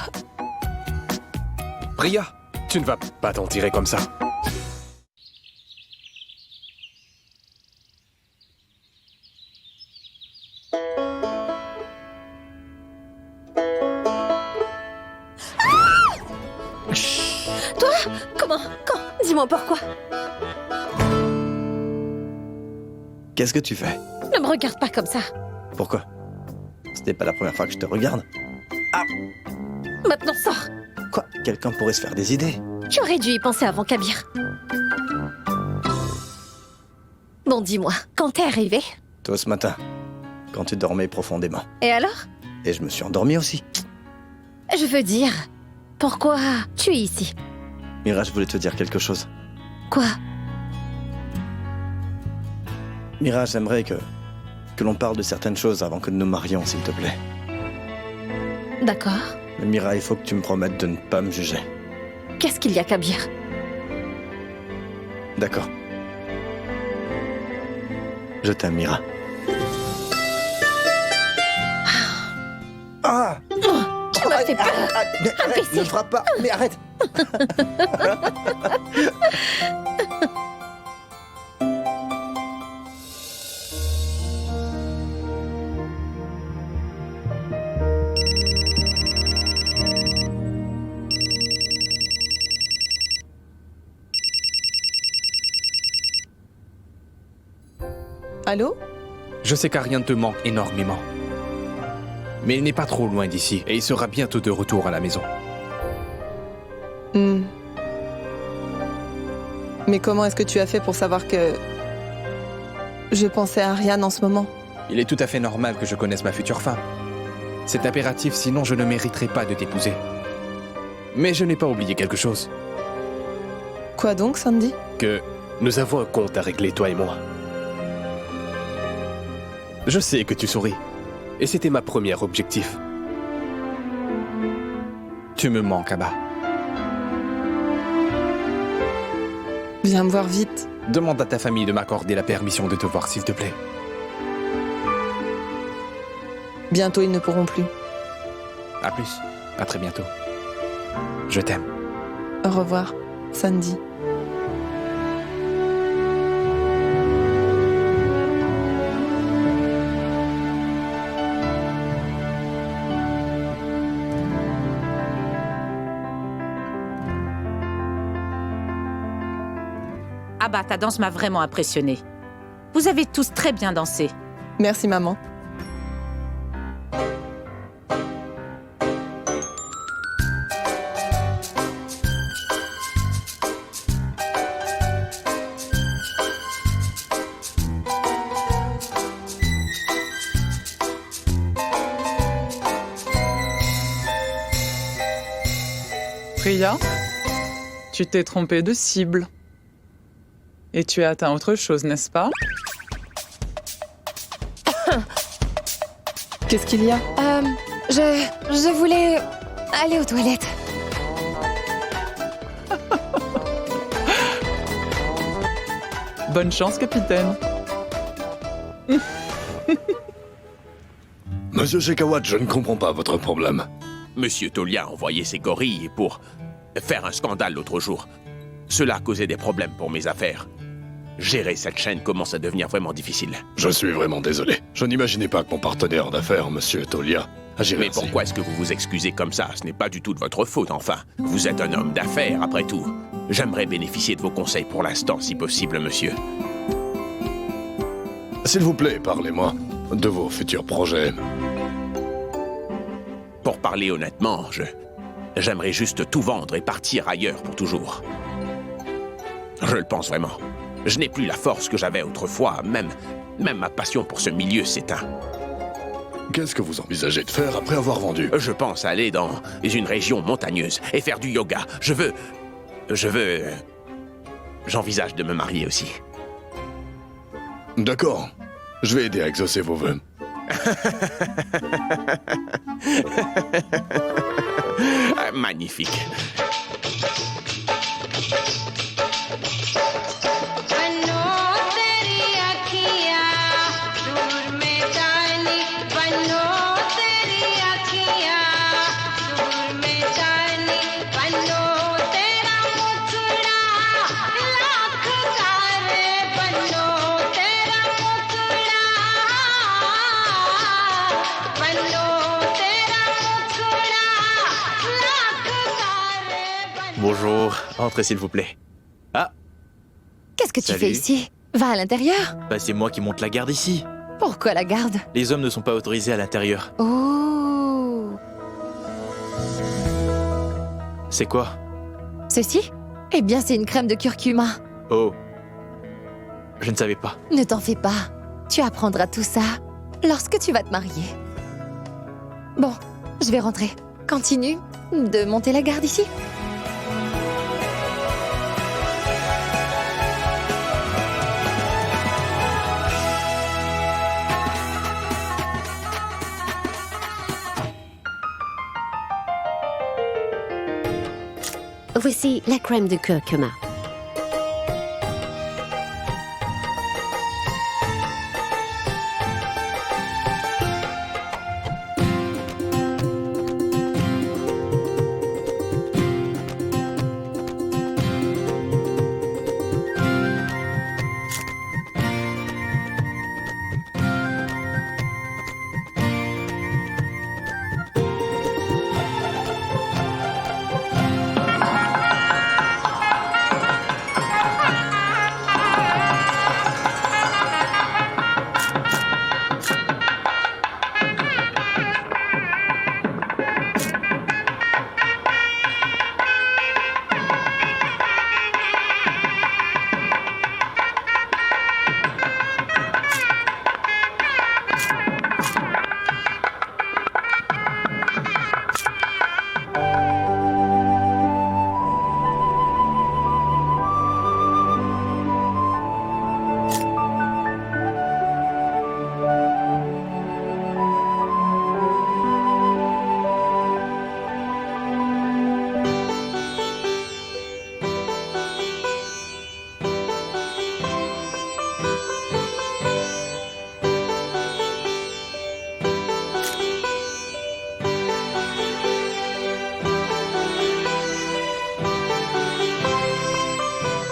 Priya, tu ne vas pas t'en tirer comme ça. Toi? Comment? Quand? Dis-moi pourquoi. Qu'est-ce que tu fais? Ne me regarde pas comme ça. Pourquoi? Ce n'est pas la première fois que je te regarde. Maintenant, sors. Quoi? Quelqu'un pourrait se faire des idées. J'aurais dû y penser avant Kabir. Bon, dis-moi, quand t'es arrivé? Tôt ce matin, quand tu dormais profondément. Et alors? Et je me suis endormi aussi. Je veux dire, pourquoi tu es ici? Mira, je voulais te dire quelque chose. Quoi? Mira, j'aimerais que l'on parle de certaines choses avant que nous nous marions, s'il te plaît. D'accord. Mais Mira, il faut que tu me promettes de ne pas me juger. Qu'est-ce qu'il y a, Kabir? D'accord. Je t'aime, Mira. Ah! Tu m'as fait peur! Arrête, ne frappe pas! Mais arrête! Allô? Je sais qu'Ariane te manque énormément. Mais il n'est pas trop loin d'ici et il sera bientôt de retour à la maison. Mais comment est-ce que tu as fait pour savoir que... Je pensais à Ariane en ce moment. Il est tout à fait normal que je connaisse ma future femme. C'est impératif, sinon je ne mériterai pas de t'épouser. Mais je n'ai pas oublié quelque chose. Quoi donc, Sandy? Que nous avons un compte à régler, toi et moi. Je sais que tu souris. Et c'était ma première objectif. Tu me manques, Abba. Viens me voir vite. Demande à ta famille de m'accorder la permission de te voir, s'il te plaît. Bientôt, ils ne pourront plus. À plus. À très bientôt. Je t'aime. Au revoir, Sandy. Ah bah, ta danse m'a vraiment impressionnée. Vous avez tous très bien dansé. Merci, maman. Priya, tu t'es trompée de cible. Et tu as atteint autre chose, n'est-ce pas? Qu'est-ce qu'il y a? Je voulais aller aux toilettes. Bonne chance, capitaine. Monsieur Shekhawat, je ne comprends pas votre problème. Monsieur Tolia a envoyé ses gorilles pour faire un scandale l'autre jour. Cela a causé des problèmes pour mes affaires. Gérer cette chaîne commence à devenir vraiment difficile. Je suis vraiment désolé. Je n'imaginais pas que mon partenaire d'affaires, Monsieur Tolia, agirait Mais pourquoi est-ce que vous vous excusez comme ça? Ce n'est pas du tout de votre faute, enfin. Vous êtes un homme d'affaires, après tout. J'aimerais bénéficier de vos conseils pour l'instant, si possible, monsieur. S'il vous plaît, parlez-moi de vos futurs projets. Pour parler honnêtement, j'aimerais juste tout vendre et partir ailleurs pour toujours. Je le pense vraiment. Je n'ai plus la force que j'avais autrefois, même ma passion pour ce milieu s'éteint. Qu'est-ce que vous envisagez de faire après avoir vendu? Je pense aller dans une région montagneuse et faire du yoga. J'envisage de me marier aussi. D'accord. Je vais aider à exaucer vos vœux. Magnifique. Bonjour, entrez s'il vous plaît. Ah! Qu'est-ce que tu Salut. fais ici? Va à l'intérieur. Bah, c'est moi qui monte la garde ici. Pourquoi la garde? Les hommes ne sont pas autorisés à l'intérieur. Oh. C'est quoi? Ceci? Eh bien, c'est une crème de curcuma. Oh. Je ne savais pas. Ne t'en fais pas. Tu apprendras tout ça lorsque tu vas te marier. Bon, je vais rentrer. Continue de monter la garde ici. Voici la crème de curcuma.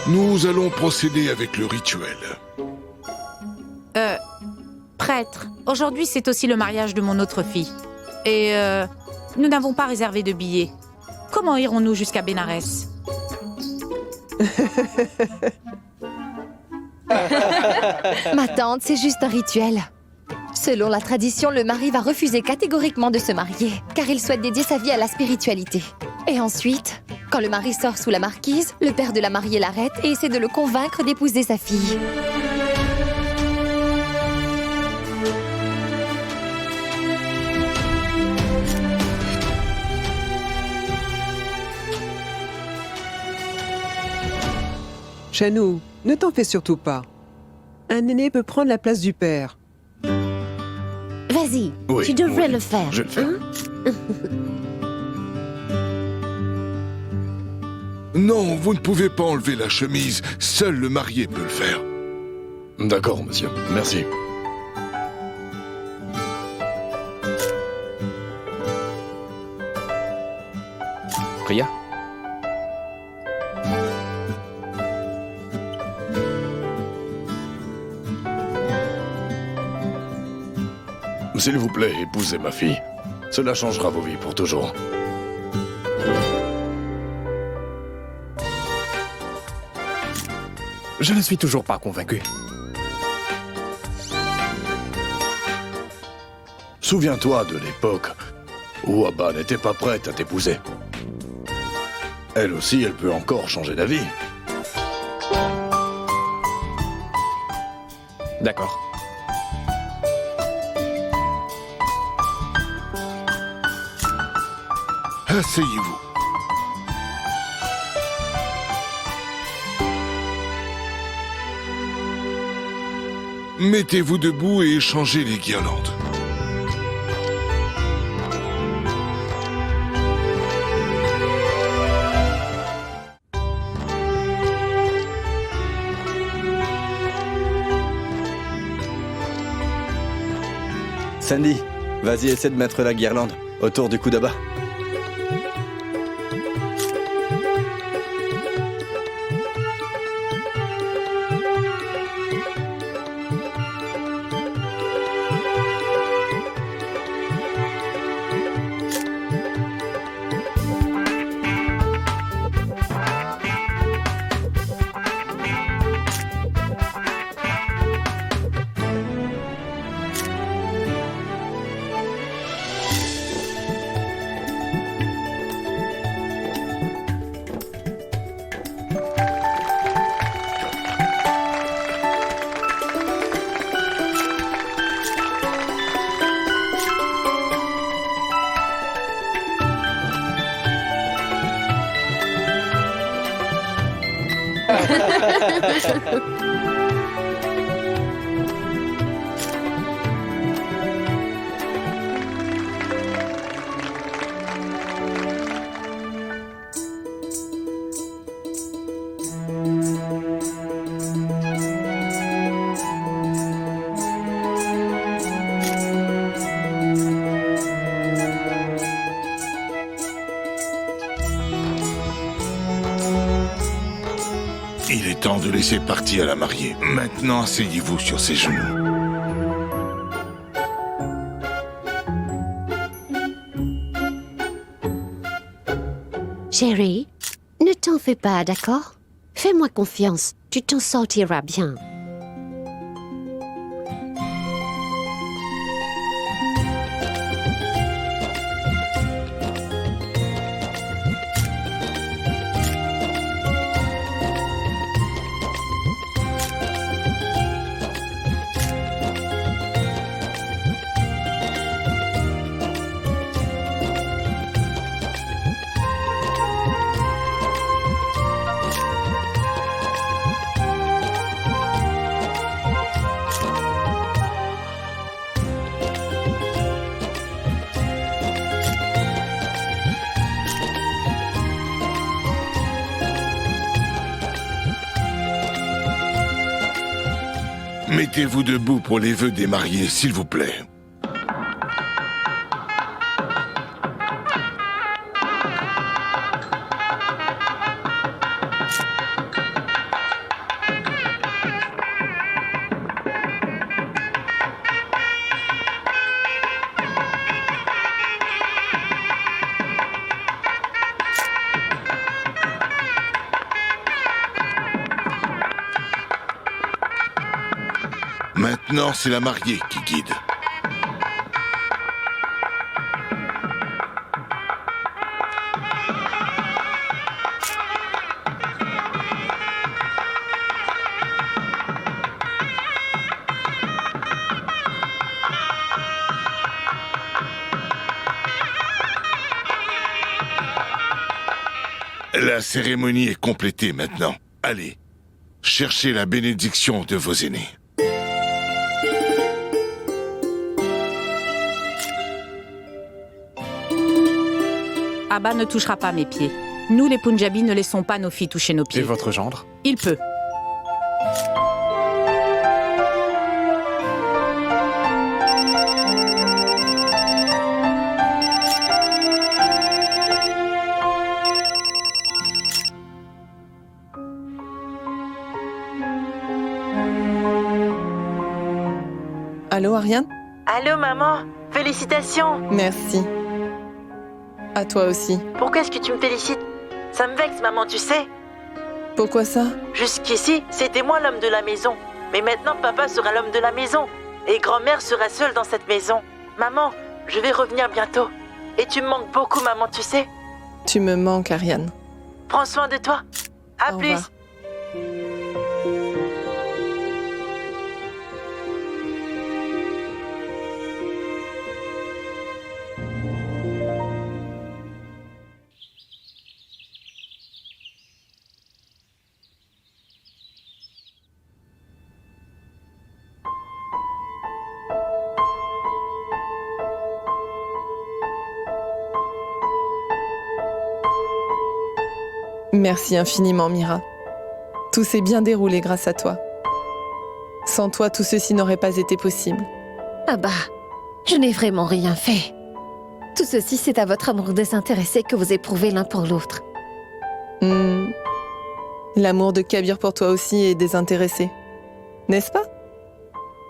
Nous allons procéder avec le rituel. Prêtre, aujourd'hui c'est aussi le mariage de mon autre fille. Et nous n'avons pas réservé de billets. Comment irons-nous jusqu'à Bénarès? Ma tante, c'est juste un rituel. Selon la tradition, le mari va refuser catégoriquement de se marier, car il souhaite dédier sa vie à la spiritualité. Et ensuite, quand le mari sort sous la marquise, le père de la mariée l'arrête et essaie de le convaincre d'épouser sa fille. Chanou, ne t'en fais surtout pas. Un aîné peut prendre la place du père. Vas-y, Oui, tu devrais oui, le faire. je vais le faire. hein? Non, vous ne pouvez pas enlever la chemise. Seul le marié peut le faire. D'accord, monsieur. Merci. Priya? S'il vous plaît, épousez ma fille. Cela changera vos vies pour toujours. Je ne suis toujours pas convaincu. Souviens-toi de l'époque où Abba n'était pas prête à t'épouser. Elle aussi, elle peut encore changer d'avis. D'accord. Asseyez-vous. Mettez-vous debout et échangez les guirlandes. Sandy, vas-y, essaie de mettre la guirlande autour du cou d'Abba. Il est temps de laisser partir la mariée. Maintenant, asseyez-vous sur ses genoux. Chérie, ne t'en fais pas, d'accord? Fais-moi confiance, tu t'en sortiras bien. Mettez-vous debout pour les vœux des mariés, s'il vous plaît. Maintenant, c'est la mariée qui guide. La cérémonie est complétée maintenant. Allez, cherchez la bénédiction de vos aînés. Abba ne touchera pas mes pieds. Nous, les Punjabis, ne laissons pas nos filles toucher nos pieds. Et votre gendre? Il peut. Allô, Ariane? Allô, maman. Félicitations. Merci. À toi aussi. Pourquoi est-ce que tu me félicites? Ça me vexe, maman, tu sais. Pourquoi ça? Jusqu'ici, c'était moi l'homme de la maison. Mais maintenant, papa sera l'homme de la maison. Et grand-mère sera seule dans cette maison. Maman, je vais revenir bientôt. Et tu me manques beaucoup, maman, tu sais. Tu me manques, Ariane. Prends soin de toi. À Au plus. revoir. Merci infiniment, Mira. Tout s'est bien déroulé grâce à toi. Sans toi, tout ceci n'aurait pas été possible. Ah bah, je n'ai vraiment rien fait. Tout ceci, c'est à votre amour désintéressé que vous éprouvez l'un pour l'autre. L'amour de Kabir pour toi aussi est désintéressé. N'est-ce pas?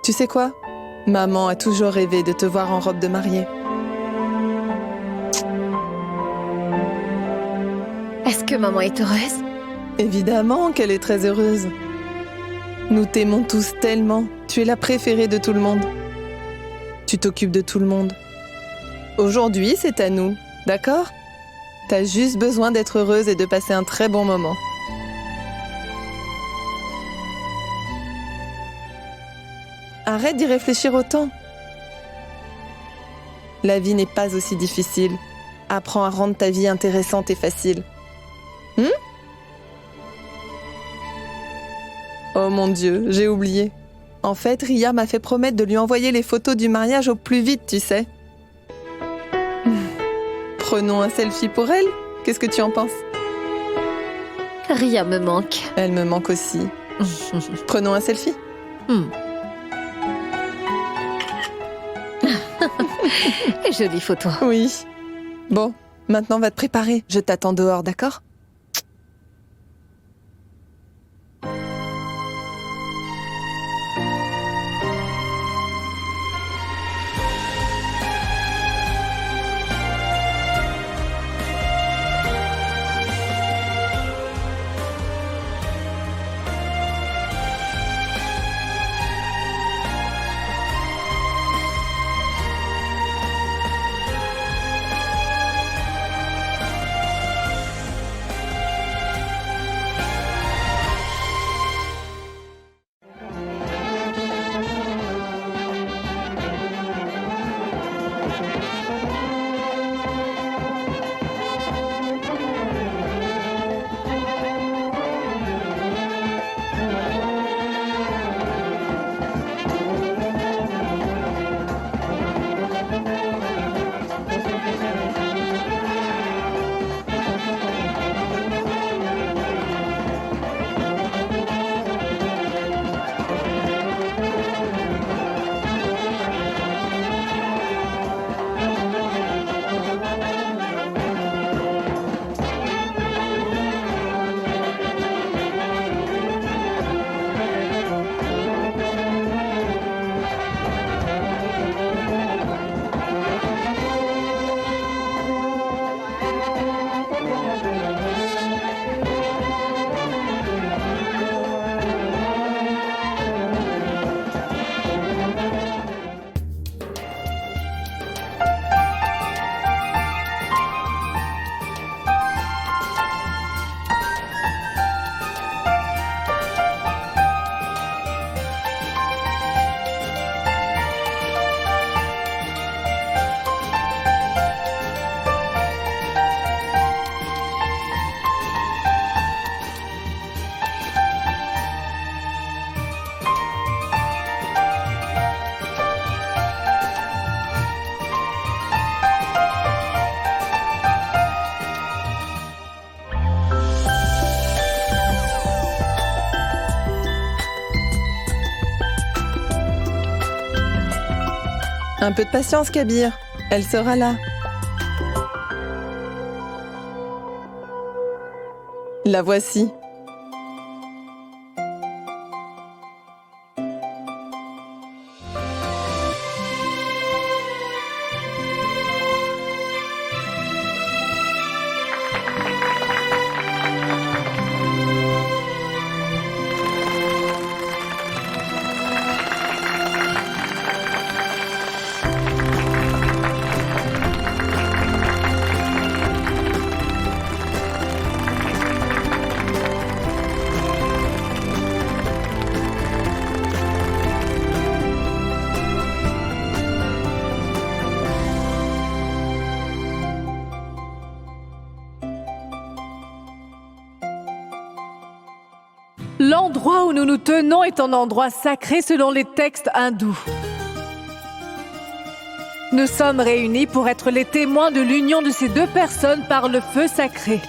Tu sais quoi? Maman a toujours rêvé de te voir en robe de mariée. Est-ce que maman est heureuse? Évidemment qu'elle est très heureuse. Nous t'aimons tous tellement. Tu es la préférée de tout le monde. Tu t'occupes de tout le monde. Aujourd'hui, c'est à nous, d'accord? T'as juste besoin d'être heureuse et de passer un très bon moment. Arrête d'y réfléchir autant. La vie n'est pas aussi difficile. Apprends à rendre ta vie intéressante et facile. mon Dieu, j'ai oublié. En fait, Ria m'a fait promettre de lui envoyer les photos du mariage au plus vite, tu sais. Prenons un selfie pour elle. Qu'est-ce que tu en penses? Ria me manque. Elle me manque aussi. Prenons un selfie. Jolie photo. Oui. Bon, maintenant va te préparer. Je t'attends dehors, d'accord? Un peu de patience, Kabir. Elle sera là. La voici. L'endroit où nous nous tenons est un endroit sacré selon les textes hindous. Nous sommes réunis pour être les témoins de l'union de ces deux personnes par le feu sacré.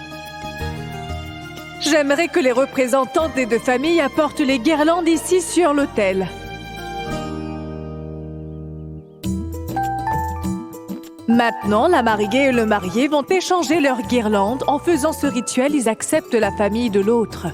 J'aimerais que les représentants des deux familles apportent les guirlandes ici sur l'autel. Maintenant, la mariée et le marié vont échanger leurs guirlandes. En faisant ce rituel, ils acceptent la famille de l'autre.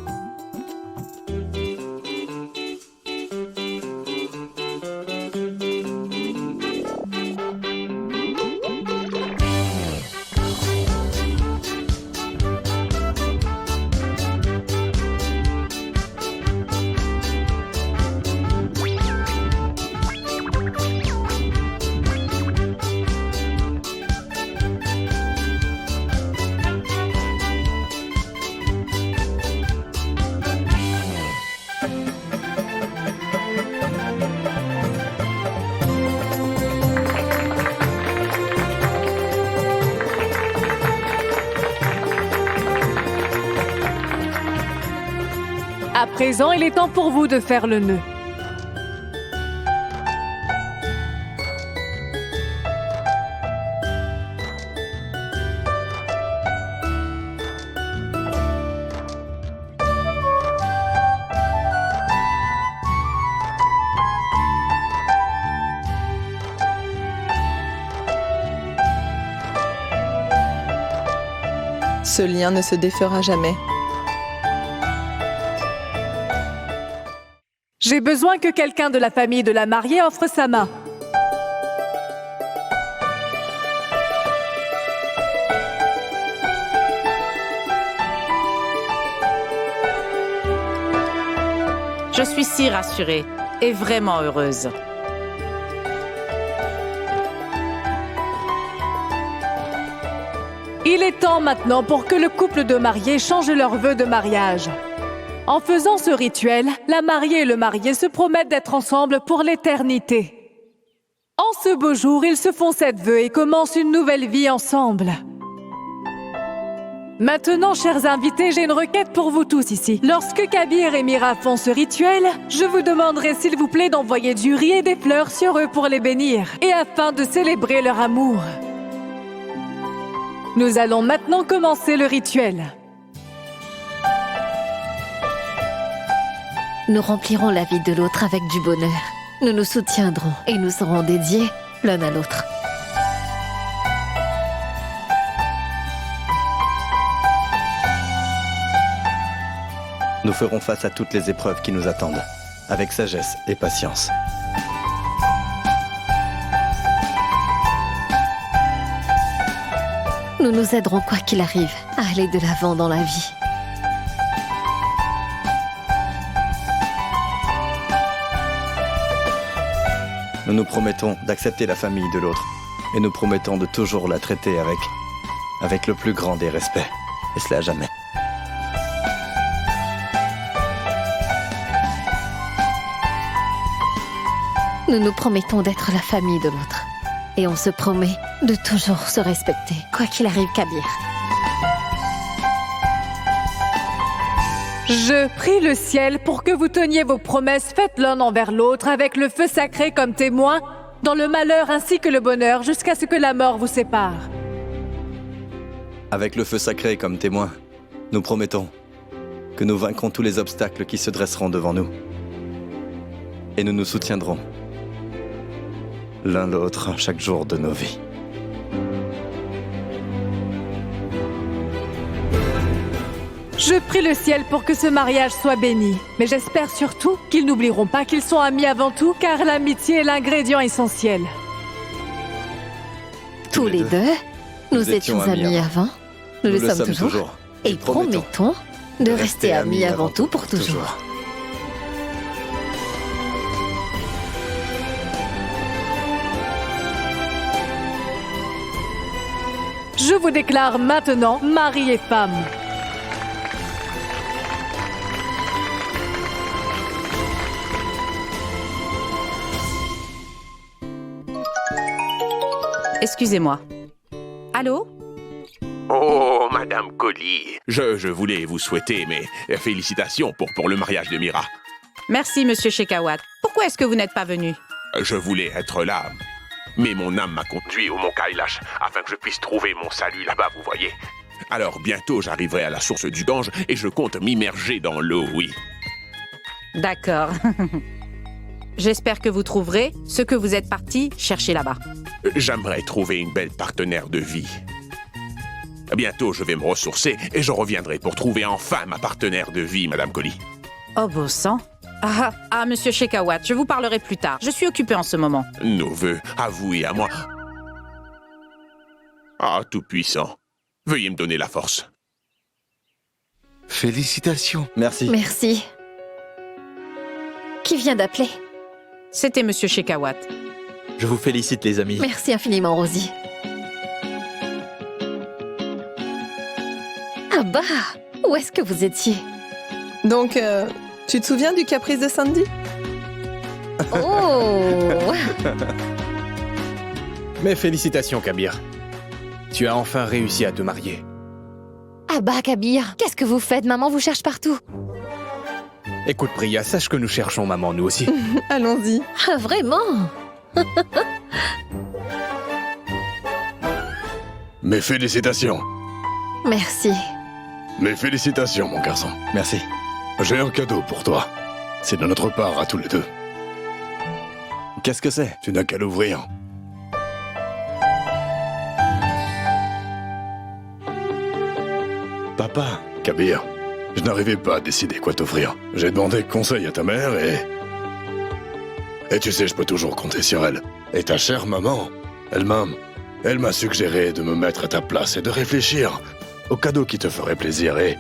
À présent, il est temps pour vous de faire le nœud. Ce lien ne se défera jamais. J'ai besoin que quelqu'un de la famille de la mariée offre sa main. Je suis si rassurée et vraiment heureuse. Il est temps maintenant pour que le couple de mariés change leurs vœux de mariage. En faisant ce rituel, la mariée et le marié se promettent d'être ensemble pour l'éternité. En ce beau jour, ils se font cette vœu et commencent une nouvelle vie ensemble. Maintenant, chers invités, j'ai une requête pour vous tous ici. Lorsque Kabir et Mira font ce rituel, je vous demanderai s'il vous plaît d'envoyer du riz et des fleurs sur eux pour les bénir, et afin de célébrer leur amour. Nous allons maintenant commencer le rituel. Nous remplirons la vie de l'autre avec du bonheur. Nous nous soutiendrons et nous serons dédiés l'un à l'autre. Nous ferons face à toutes les épreuves qui nous attendent, avec sagesse et patience. Nous nous aiderons quoi qu'il arrive à aller de l'avant dans la vie. Nous nous promettons d'accepter la famille de l'autre et nous promettons de toujours la traiter avec le plus grand des respects, et cela à jamais. Nous nous promettons d'être la famille de l'autre. Et on se promet de toujours se respecter, quoi qu'il arrive, Kabir. Je prie le ciel pour que vous teniez vos promesses faites l'un envers l'autre avec le feu sacré comme témoin dans le malheur ainsi que le bonheur jusqu'à ce que la mort vous sépare. Avec le feu sacré comme témoin, nous promettons que nous vaincrons tous les obstacles qui se dresseront devant nous. Et nous nous soutiendrons l'un l'autre chaque jour de nos vies. Je prie le ciel pour que ce mariage soit béni. Mais j'espère surtout qu'ils n'oublieront pas qu'ils sont amis avant tout, car l'amitié est l'ingrédient essentiel. Tous les deux, nous étions amis avant, nous le sommes toujours, et promettons de rester amis avant tout pour toujours. Je vous déclare maintenant mari et femme. Excusez-moi. Allô? Oh, Madame Collie, je voulais vous souhaiter mes félicitations pour le mariage de Mira. Merci, Monsieur Shekawat. Pourquoi est-ce que vous n'êtes pas venu? Je voulais être là, mais mon âme m'a conduit au mont Kailash afin que je puisse trouver mon salut là-bas, vous voyez. Alors bientôt, j'arriverai à la source du Gange et je compte m'immerger dans l'eau, oui. D'accord. J'espère que vous trouverez ce que vous êtes parti chercher là-bas. J'aimerais trouver une belle partenaire de vie. Bientôt, je vais me ressourcer et je reviendrai pour trouver enfin ma partenaire de vie, Madame Collie. Oh, beau sang. Ah, Monsieur Shekawat, je vous parlerai plus tard. Je suis occupée en ce moment. Nos vœux, à vous et à moi. Ah, Tout-Puissant, veuillez me donner la force. Félicitations. Merci. Merci. Qui vient d'appeler? C'était Monsieur Shekawat. Je vous félicite, les amis. Merci infiniment, Rosie. Ah bah, où est-ce que vous étiez? Donc, tu te souviens du caprice de Sandy? Oh! Mes félicitations, Kabir. Tu as enfin réussi à te marier. Ah bah, Kabir, qu'est-ce que vous faites? Maman vous cherche partout. Écoute, Priya, sache que nous cherchons maman, nous aussi. Allons-y. Ah, vraiment? Mes félicitations. Merci. Mes félicitations, mon garçon. Merci. J'ai un cadeau pour toi. C'est de notre part à tous les deux. Qu'est-ce que c'est? Tu n'as qu'à l'ouvrir. Papa. Kabir, je n'arrivais pas à décider quoi t'offrir. J'ai demandé conseil à ta mère et tu sais, je peux toujours compter sur elle. Et ta chère maman, elle m'a suggéré de me mettre à ta place et de réfléchir au cadeau qui te ferait plaisir et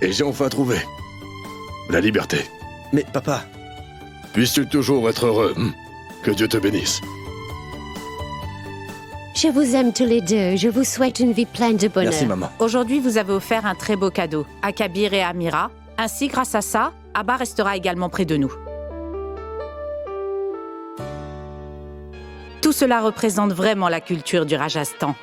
j'ai enfin trouvé la liberté. Mais papa... Puisses-tu toujours être heureux. Que Dieu te bénisse. Je vous aime tous les deux. Je vous souhaite une vie pleine de bonheur. Merci, maman. Aujourd'hui, vous avez offert un très beau cadeau à Kabir et à Mira. Ainsi, grâce à ça, Abba restera également près de nous. Tout cela représente vraiment la culture du Rajasthan.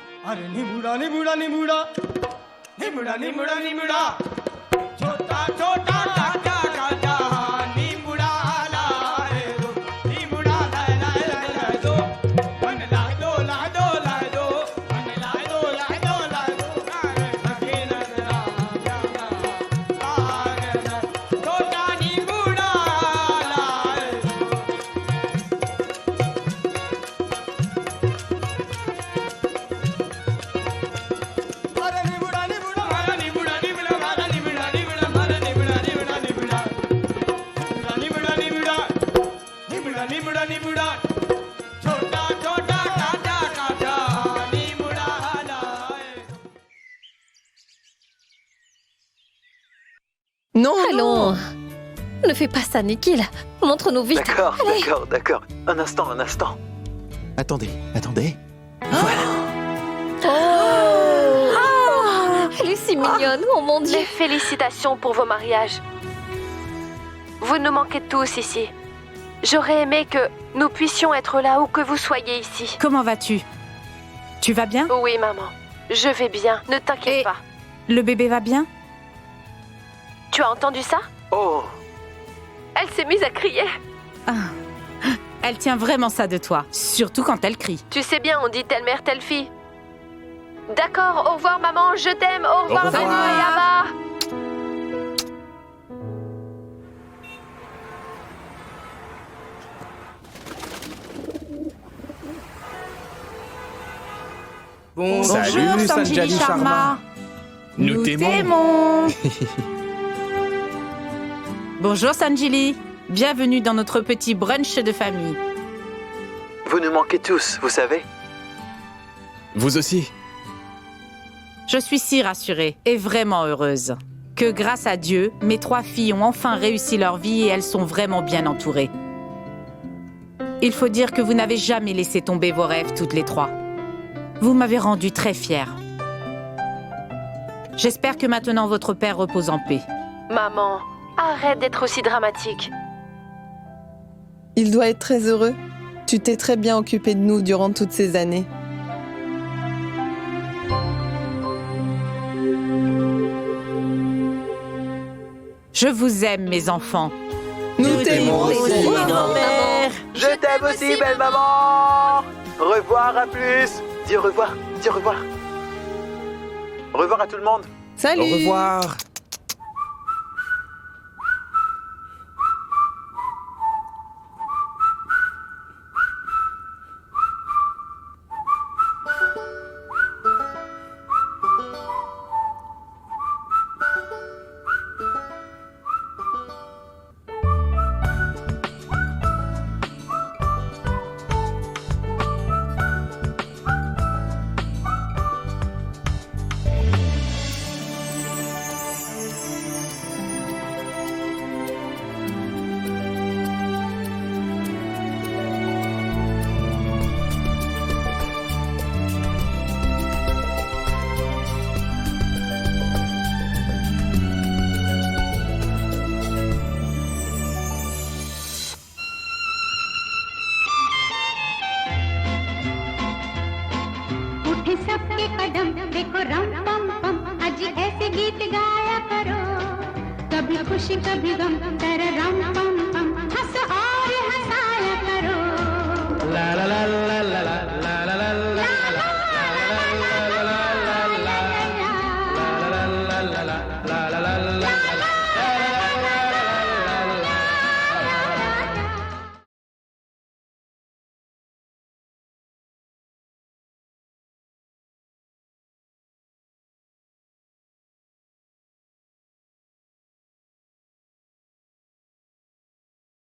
Non, Allons. Ne fais pas ça, Nikhil. Montre-nous vite. Allez. D'accord. Un instant. Attendez. Elle est si mignonne, oh mon Dieu. Les félicitations pour vos mariages. Vous nous manquez tous ici. J'aurais aimé que nous puissions être là où que vous soyez ici. Comment vas-tu? Tu vas bien? Oui, maman. Je vais bien. Ne t'inquiète pas. Le bébé va bien? Tu as entendu ça? Oh. Elle s'est mise à crier. Elle tient vraiment ça de toi, surtout quand elle crie. Tu sais bien, on dit telle mère, telle fille. D'accord, au revoir maman, je t'aime, au revoir Manu et Abba. Salut, Sanjali Sharma. Nous t'aimons. Bonjour Sanjili, bienvenue dans notre petit brunch de famille. Vous nous manquez tous, vous savez. Vous aussi. Je suis si rassurée et vraiment heureuse que grâce à Dieu, mes 3 filles ont enfin réussi leur vie et elles sont vraiment bien entourées. Il faut dire que vous n'avez jamais laissé tomber vos rêves toutes les 3. Vous m'avez rendue très fière. J'espère que maintenant votre père repose en paix. Maman, arrête d'être aussi dramatique. Il doit être très heureux. Tu t'es très bien occupé de nous durant toutes ces années. Je vous aime, mes enfants. Nous t'aimons aussi, grand-mère. Je t'aime aussi, belle maman. Au revoir, à plus. Dis au revoir. Au revoir à tout le monde. Salut. Au revoir. खुशी कभी गम, तेरे राम